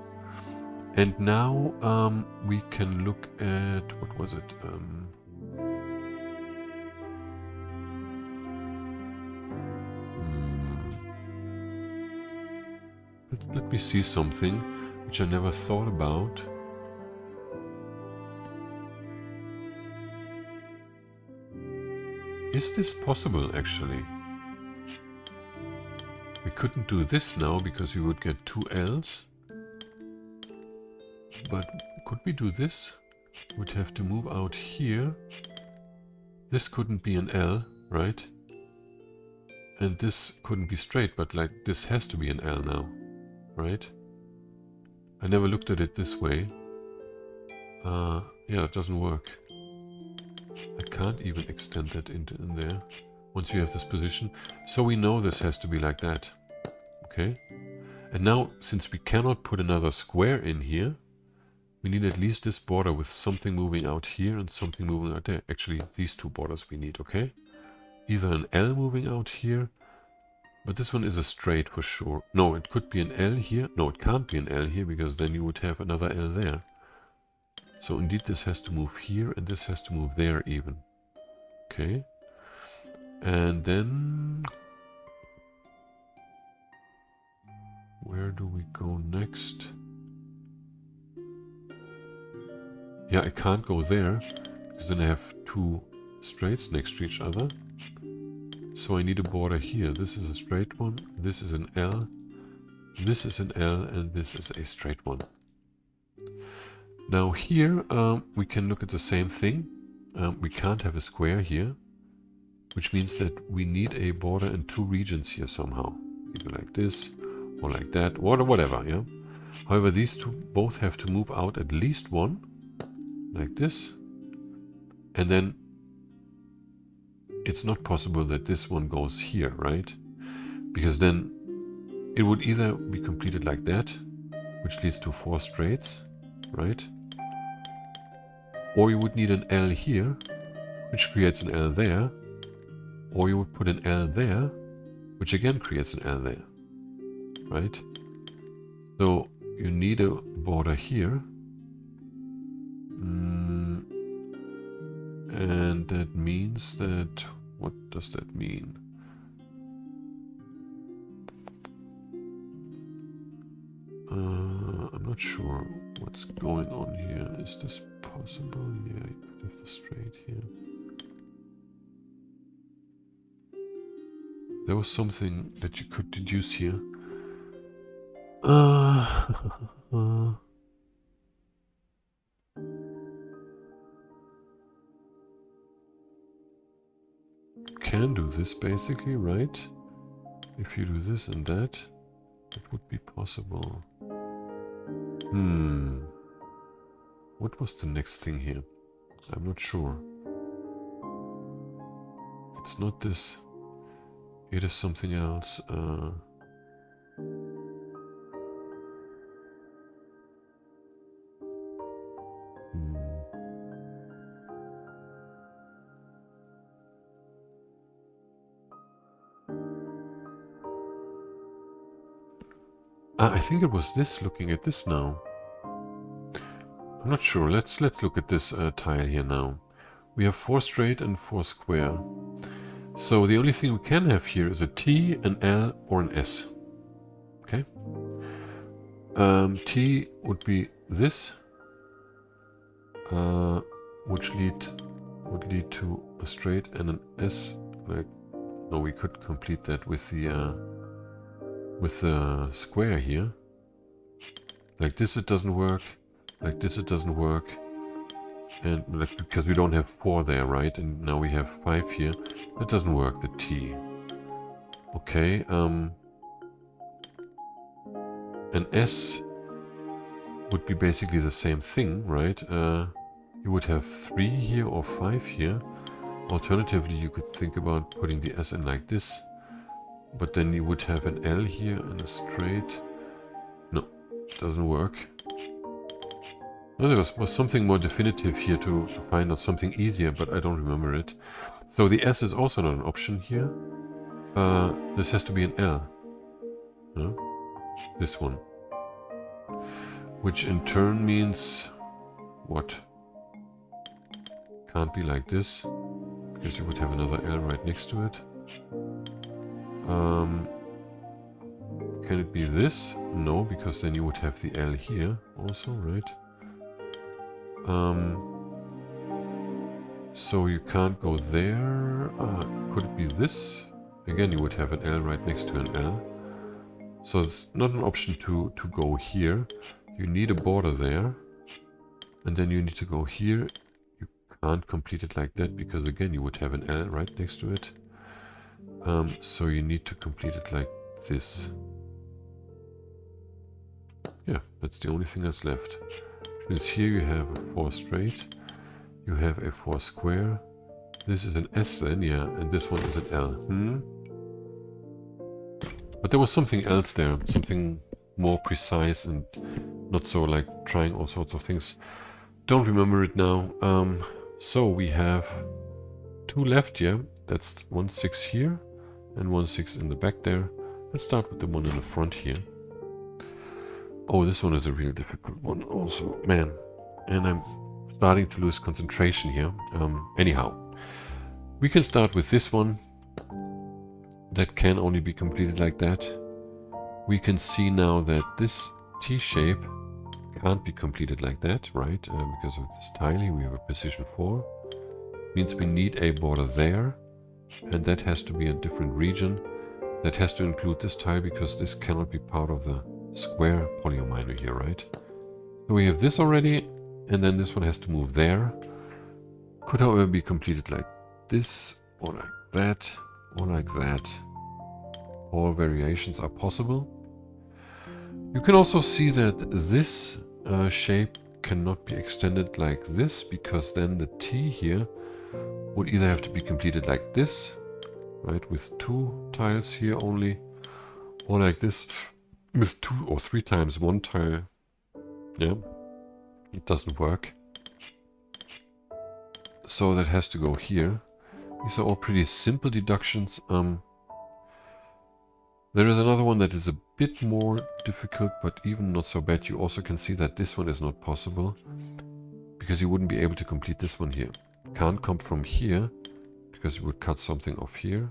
S1: And now we can look at, what was it? Let me see something which I never thought about. Is this possible actually? We couldn't do this now because we would get 2 L's. But could we do this? We'd have to move out here. This couldn't be an L, right? And this couldn't be straight, but like this has to be an L now, right? I never looked at it this way. Yeah, it doesn't work. I can't even extend that in there once you have this position. So we know this has to be like that. Okay. And now, since we cannot put another square in here, we need at least this border with something moving out here and something moving out there. Actually, these two borders we need, okay? Either an L moving out here, but this one is a straight for sure. No, it could be an L here. No, it can't be an L here, because then you would have another L there. So indeed this has to move here, and this has to move there even. Okay. And then... where do we go next? Yeah, I can't go there, because then I have two straights next to each other. So I need a border here. This is a straight one, this is an L, this is an L, and this is a straight one. Now here we can look at the same thing. We can't have a square here, which means that we need a border in two regions here somehow. Either like this, or like that, or whatever, yeah? However, these two both have to move out at least one, like this. And then it's not possible that this one goes here, right? Because then it would either be completed like that, which leads to 4 straights, right? Or you would need an L here, which creates an L there. Or you would put an L there, which again creates an L there, right? So you need a border here. And that means that... what does that mean? I'm not sure what's going on here. Is this possible? Yeah, you could have the straight here. There was something that you could deduce here. Can do this basically, right? If you do this and that, it would be possible. What was the next thing here? I'm not sure. It's not this. It is something else. I think it was this, looking at this now. I'm not sure. Let's look at this tile here now. We have 4 straight and 4 square. So the only thing we can have here is a T, an L, or an S. Okay. T would be this, which would lead to a straight, and an S. Like, no, we could complete that with the square here. Like this it doesn't work, like this it doesn't work, and like, because we don't have 4 there, right? And now we have 5 here. That doesn't work, the T. Okay, an S would be basically the same thing, right? You would have 3 here or 5 here. Alternatively, you could think about putting the S in like this. But then you would have an L here and a straight. No, doesn't work. No, there was something more definitive here to find out something easier, but I don't remember it. So the S is also not an option here. This has to be an L. No? This one. Which in turn means... what? Can't be like this, because you would have another L right next to it. Can it be this? No, because then you would have the L here also, right? So you can't go there. Could it be this? Again, you would have an L right next to an L. So it's not an option to go here. You need a border there. And then you need to go here. You can't complete it like that, because again, you would have an L right next to it. So you need to complete it like this. Yeah, that's the only thing that's left. Which means here you have a 4 straight, you have a 4 square, This is an S then, yeah, and this one is an L. But there was something else there, something more precise and not so like trying all sorts of things. Don't remember it now. So we have 2 left, yeah. That's 1 6 here and 1 6 in the back there. Let's start with the one in the front here. Oh, this one is a real difficult one also, man. And I'm starting to lose concentration here. Anyhow, we can start with this one. That can only be completed like that. We can see now that this T shape can't be completed like that, right? Because of this tiling, we have a position 4. Means we need a border there, and that has to be a different region. That has to include this tile because this cannot be part of the square polyomino here, right? So we have this already, and then this one has to move there. Could, however, be completed like this, or like that, or like that. All variations are possible. You can also see that this shape cannot be extended like this, because then the T here would either have to be completed like this, right, with 2 tiles here only, or like this with 2 or 3 times 1 tile. Yeah, it doesn't work. So that has to go here. These are all pretty simple deductions. There is another one that is a bit more difficult, but even not so bad. You also can see that this one is not possible, because you wouldn't be able to complete this one here. Can't come from here, because you would cut something off here.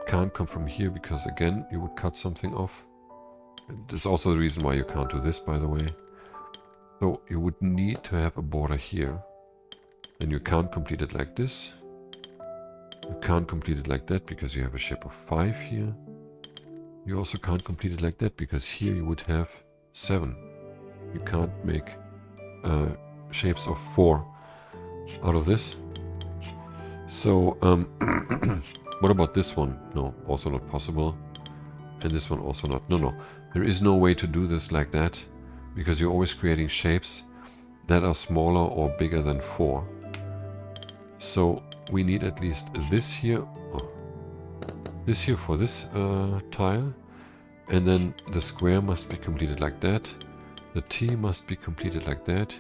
S1: Can't come from here, because again, you would cut something off. There's also the reason why you can't do this, by the way. So you would need to have a border here. Then you can't complete it like this. You can't complete it like that because you have a shape of 5 here. You also can't complete it like that because here you would have 7. You can't make shapes of 4 out of this. So what about this one? No, also not possible. And this one also not. No. There is no way to do this like that, because you're always creating shapes that are smaller or bigger than 4. So we need at least this here, this here for this tile, and then the square must be completed like that. The T must be completed like that.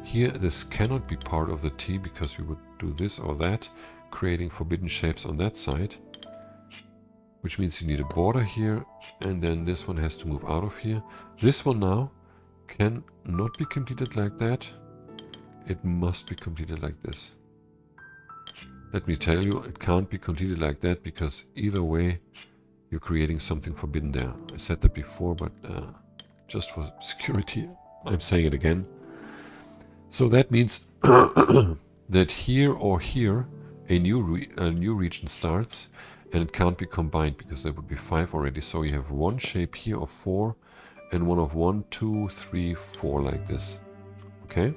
S1: Here this cannot be part of the T because we would do this or that, creating forbidden shapes on that side, which means you need a border here, and then this one has to move out of here. This one now can not be completed like that. It must be completed like this. Let me tell you, it can't be completed like that, because either way you're creating something forbidden there. I said that before, but just for security, I'm saying it again. So that means that here or here a new region starts, and it can't be combined because there would be 5 already. So you have one shape here of 4 and one of 1, 2, 3, 4 like this. Okay?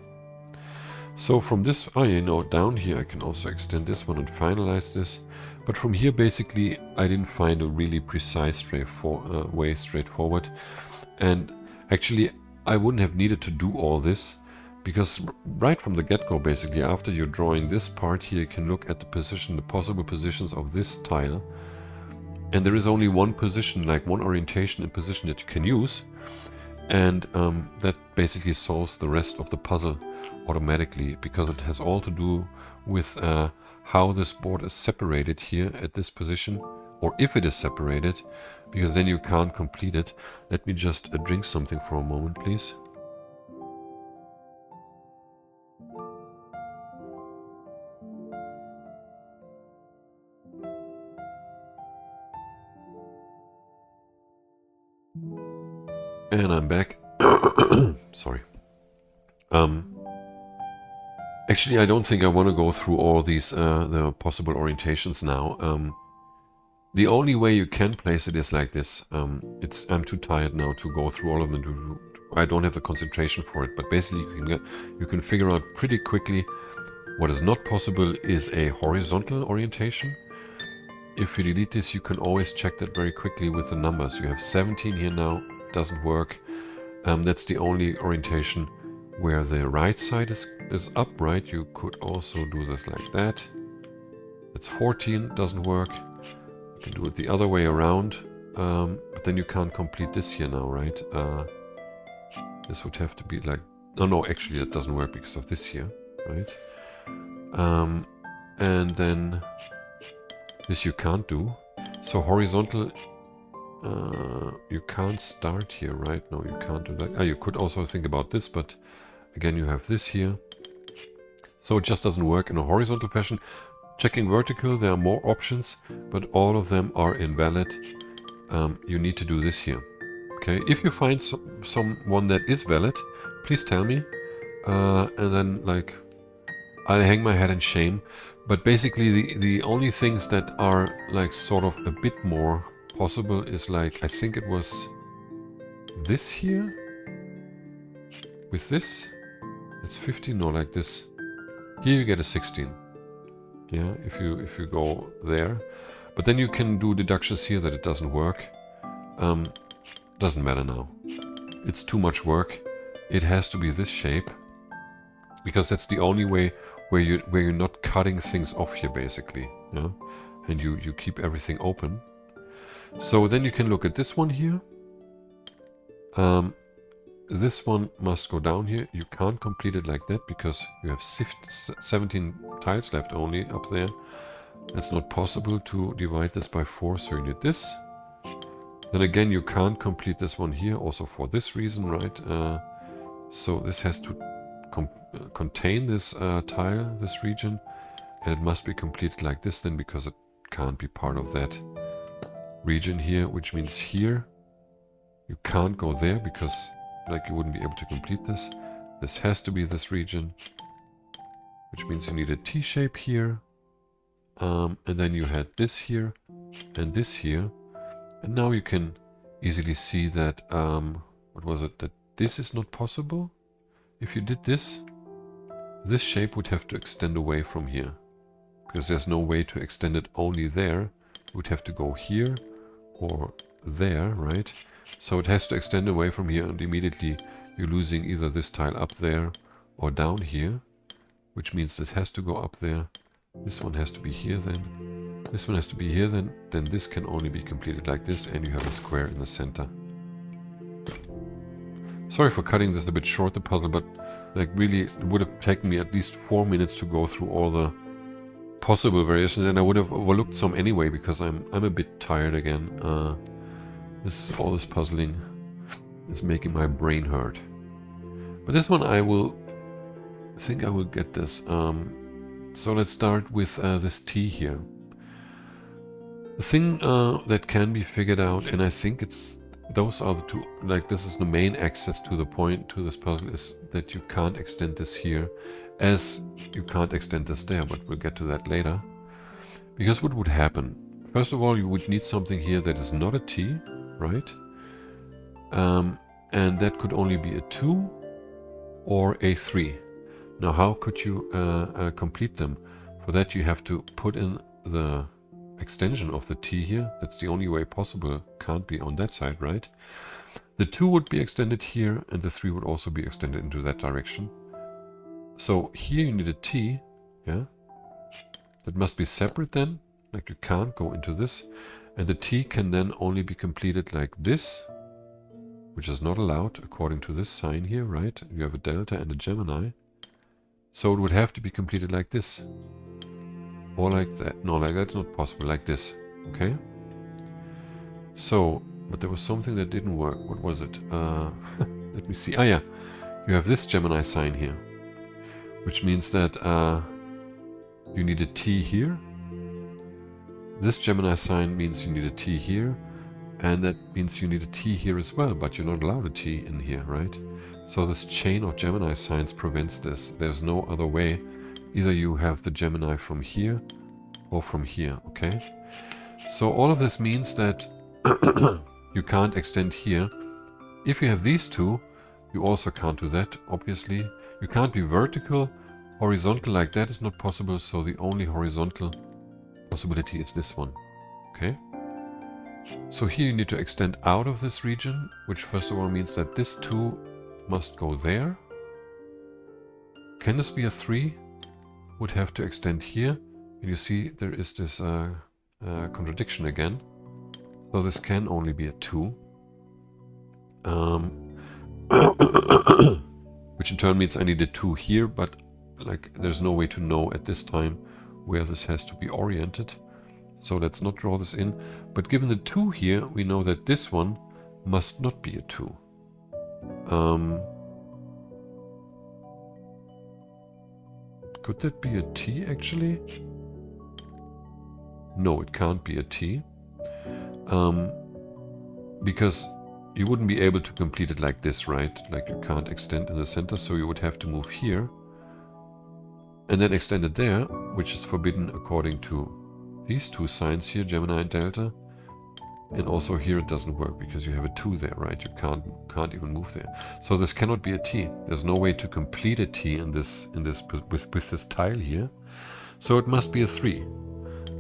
S1: So from this, down here I can also extend this one and finalize this. But from here, basically, I didn't find a really precise way straightforward. And actually, I wouldn't have needed to do all this, because right from the get-go, basically, after you're drawing this part here, you can look at the possible positions of this tile. And there is only one position, like one orientation and position that you can use. And that basically solves the rest of the puzzle automatically, because it has all to do with how this board is separated here at this position, or if it is separated, because then you can't complete it. Let me just drink something for a moment, please. And I'm back. Sorry. Actually, I don't think I want to go through all these the possible orientations now. The only way you can place it is like this. I'm too tired now to go through all of them. I don't have the concentration for it. But basically, you can figure out pretty quickly what is not possible is a horizontal orientation. If you delete this, you can always check that very quickly with the numbers. You have 17 here now. Doesn't work. That's the only orientation where the right side is up, right? You could also do this like that. It's 14, doesn't work. You can do it the other way around, but then you can't complete this here now, right? This would have to be like, no, actually that doesn't work because of this here, right? And then this you can't do. So horizontal, you can't start here, right? No, you can't do that. You could also think about this, but again, you have this here. So it just doesn't work in a horizontal fashion. Checking vertical, there are more options, but all of them are invalid. You need to do this here. Okay, if you find someone that is valid, please tell me. And then, like, I hang my head in shame. But basically, the only things that are, like, sort of a bit more possible is, like, I think it was this here. With this, it's 15, no, like this. Here you get a 16. Yeah, if you go there. But then you can do deductions here that it doesn't work. Doesn't matter now. It's too much work. It has to be this shape, because that's the only way where you're not cutting things off here, basically. Yeah, and you keep everything open. So then you can look at this one here. This one must go down here. You can't complete it like that because you have 17 tiles left only up there. It's not possible to divide this by 4, so you need this. Then again, you can't complete this one here, also for this reason, right? So this has to contain this tile, this region, and it must be completed like this then, because it can't be part of that region here, which means here you can't go there because, like, you wouldn't be able to complete this. This has to be this region, which means you need a T shape here. And then you had this here and this here. And now you can easily see that, what was it? That this is not possible. If you did this, this shape would have to extend away from here. Because there's no way to extend it only there. It would have to go here or there, right? So it has to extend away from here, and immediately you're losing either this tile up there or down here, which means this has to go up there. This one has to be here then. This one has to be here then. Then this can only be completed like this, and you have a square in the center. Sorry for cutting this a bit short, the puzzle, but like really it would have taken me at least 4 minutes to go through all the possible variations, and I would have overlooked some anyway because I'm a bit tired again. All this puzzling is making my brain hurt. But this one I think I will get this. So let's start with this T here. The thing that can be figured out, and I think those are the two, like this is the main access to the point to this puzzle, is that you can't extend this here as you can't extend this there, but we'll get to that later. Because what would happen? First of all, you would need something here that is not a T, right? And that could only be a 2 or a 3. Now how could you complete them? For that you have to put in the extension of the T here. That's the only way possible. Can't be on that side, right? The 2 would be extended here, and the 3 would also be extended into that direction. So here you need a T, yeah? That must be separate then, like you can't go into this. And the T can then only be completed like this, which is not allowed according to this sign here, right? You have a delta and a Gemini. So it would have to be completed like this. Or like that. No, like that's not possible. Like this. Okay? So, but there was something that didn't work. What was it? Let me see. Ah, yeah. You have this Gemini sign here. Which means that you need a T here. This Gemini sign means you need a T here. And that means you need a T here as well. But you're not allowed a T in here, right? So this chain of Gemini signs prevents this. There's no other way. Either you have the Gemini from here or from here, okay? So all of this means that you can't extend here. If you have these two, you also can't do that, obviously. You can't be vertical. Horizontal like that is not possible, so the only horizontal possibility is this one, okay? So here you need to extend out of this region, which first of all means that this 2 must go there. Can this be a 3? Would have to extend here. And you see there is this contradiction again. So this can only be a 2. Which in turn means I need a 2 here, but like there's no way to know at this time where this has to be oriented. So let's not draw this in. But given the 2 here, we know that this one must not be a 2. Could that be a T actually? No, it can't be a T. Because you wouldn't be able to complete it like this, right? Like you can't extend in the center, so you would have to move here and then extend it there, which is forbidden according to these two signs here, Gemini and Delta. And also here it doesn't work because you have a 2 there, right? You can't even move there. So this cannot be a T. There's no way to complete a T in this with this tile here. So it must be a 3.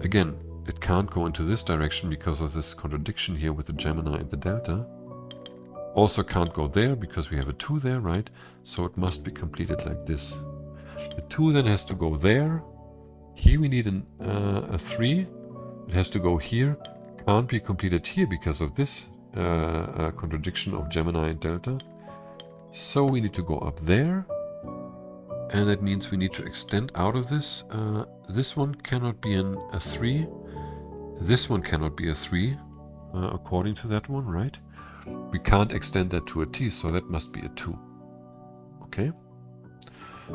S1: Again, it can't go into this direction because of this contradiction here with the Gemini and the Delta. Also can't go there because we have a 2 there, right? So it must be completed like this. The 2 then has to go there. Here we need a 3. It has to go here. Can't be completed here because of this contradiction of Gemini and Delta. So we need to go up there. And that means we need to extend out of this. This one cannot be a 3. This one cannot be a 3, according to that one, right? We can't extend that to a T, so that must be a 2. Okay?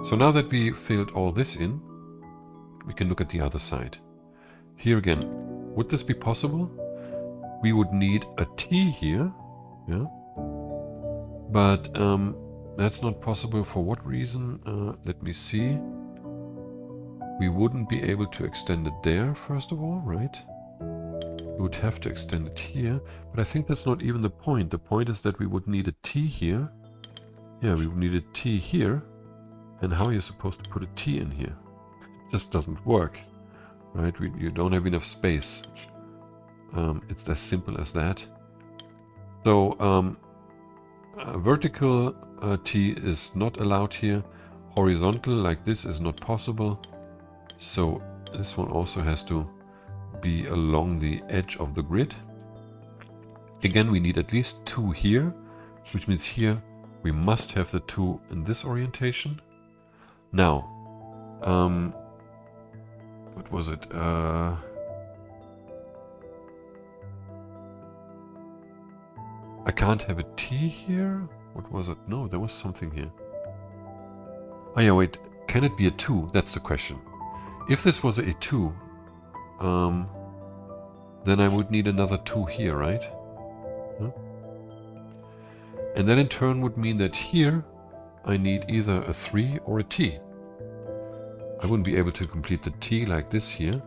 S1: So now that we filled all this in, we can look at the other side. Here again, would this be possible? We would need a T here, yeah? But that's not possible. For what reason? Let me see. We wouldn't be able to extend it there, first of all, right? We would have to extend it here, but I think that's not even the point. The point is that we would need a T here. Yeah, we would need a T here. And how are you supposed to put a T in here? It just doesn't work, right? You don't have enough space. It's as simple as that. So a vertical T is not allowed here. Horizontal like this is not possible. So this one also has to be along the edge of the grid. Again, we need at least 2 here, which means here we must have the 2 in this orientation. Now, what was it? I can't have a T here. What was it? No, there was something here. Oh yeah, wait. Can it be a 2? That's the question. If this was a 2, then I would need another 2 here, right? Huh? And that in turn would mean that here I need either a 3 or a T. I wouldn't be able to complete the T like this here,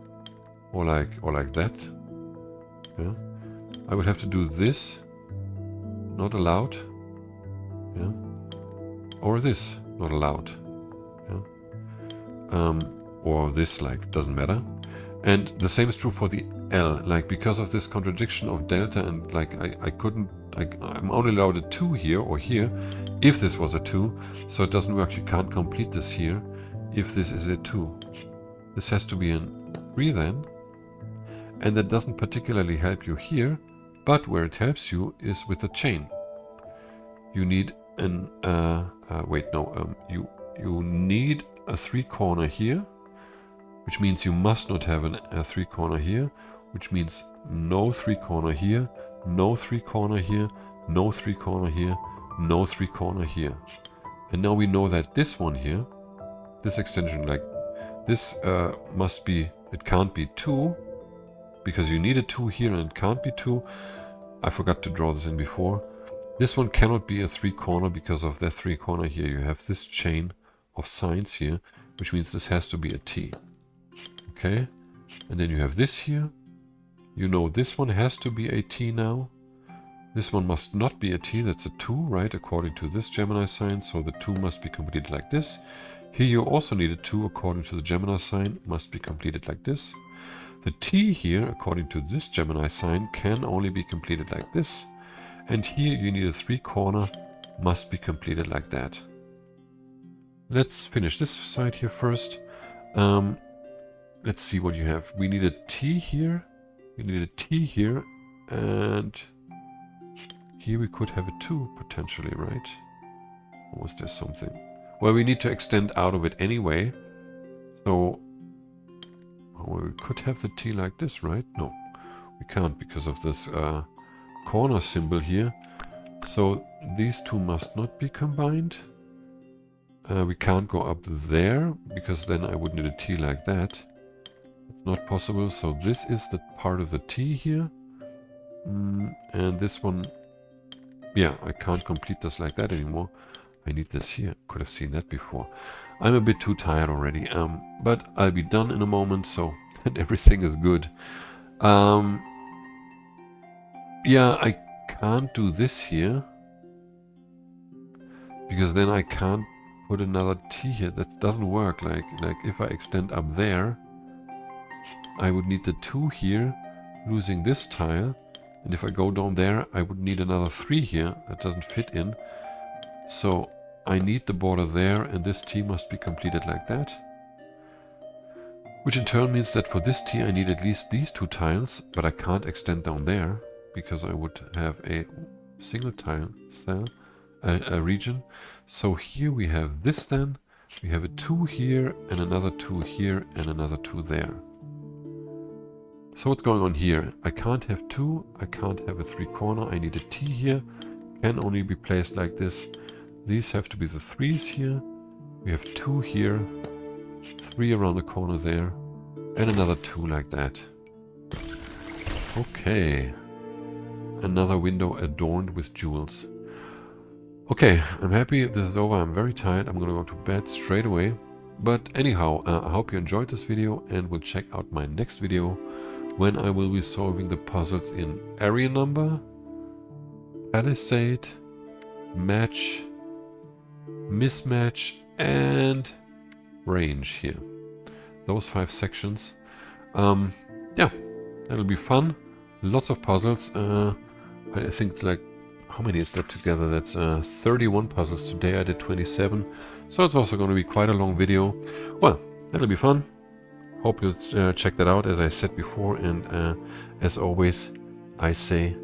S1: or like that. Yeah. I would have to do this, not allowed. Yeah. Or this, not allowed. Yeah. Or this, like, doesn't matter. And the same is true for the L, like, because of this contradiction of Delta, and like I'm only allowed a 2 here or here if this was a 2, so it doesn't work. You can't complete this here if this is a 2. This has to be a 3 then, and that doesn't particularly help you here, but where it helps you is with the chain. You need an you need a 3-corner here, which means you must not have a 3-corner here, which means no 3-corner here, no 3-corner here, no 3-corner here, no 3-corner here. And now we know that this one here, this extension, like this must be, it can't be 2, because you need a 2 here and it can't be 2. I forgot to draw this in before. This one cannot be a 3-corner because of that 3-corner here. You have this chain of signs here, which means this has to be a T. Okay, and then you have this here. You know this one has to be a T now. This one must not be a T, that's a 2, right, according to this Gemini sign, so the 2 must be completed like this. Here you also need a 2 according to the Gemini sign, must be completed like this. The T here, according to this Gemini sign, can only be completed like this. And here you need a 3-corner, must be completed like that. let's finish this side here first. Let's see what you have. We need a T here. We need a T here. And here we could have a 2 potentially, right? Or was there something? Well, we need to extend out of it anyway. So we could have the T like this, right? No, we can't because of this corner symbol here. So these two must not be combined. We can't go up there because then I would need a T like that. It's not possible. So this is the part of the T here. And this one, yeah, I can't complete this like that anymore. I need this here. Could have seen that before. I'm a bit too tired already. But I'll be done in a moment, so and everything is good. Yeah, I can't do this here because then I can't put another T here. That doesn't work. Like if I extend up there, I would need the 2 here, losing this tile. And if I go down there, I would need another 3 here. That doesn't fit in. So I need the border there, and this T must be completed like that. Which in turn means that for this T I need at least these 2 tiles, but I can't extend down there because I would have a single tile cell, a region. So here we have this then. We have a 2 here, and another 2 here, and another 2 there. So what's going on here? I can't have 2, I can't have a 3 corner, I need a T here, can only be placed like this. These have to be the 3s here. We have 2 here, 3 around the corner there, and another 2 like that. Okay. Another window adorned with jewels. Okay, I'm happy this is over. I'm very tired. I'm gonna go to bed straight away. But anyhow, I hope you enjoyed this video and will check out my next video when I will be solving the puzzles in area number, palisade, match, mismatch, and range here. Those 5 sections. Yeah, that'll be fun. Lots of puzzles. I think it's like, how many is that together? That's 31 puzzles. Today I did 27. So it's also going to be quite a long video. Well, that'll be fun. Hope you check that out as I said before. And as always, I say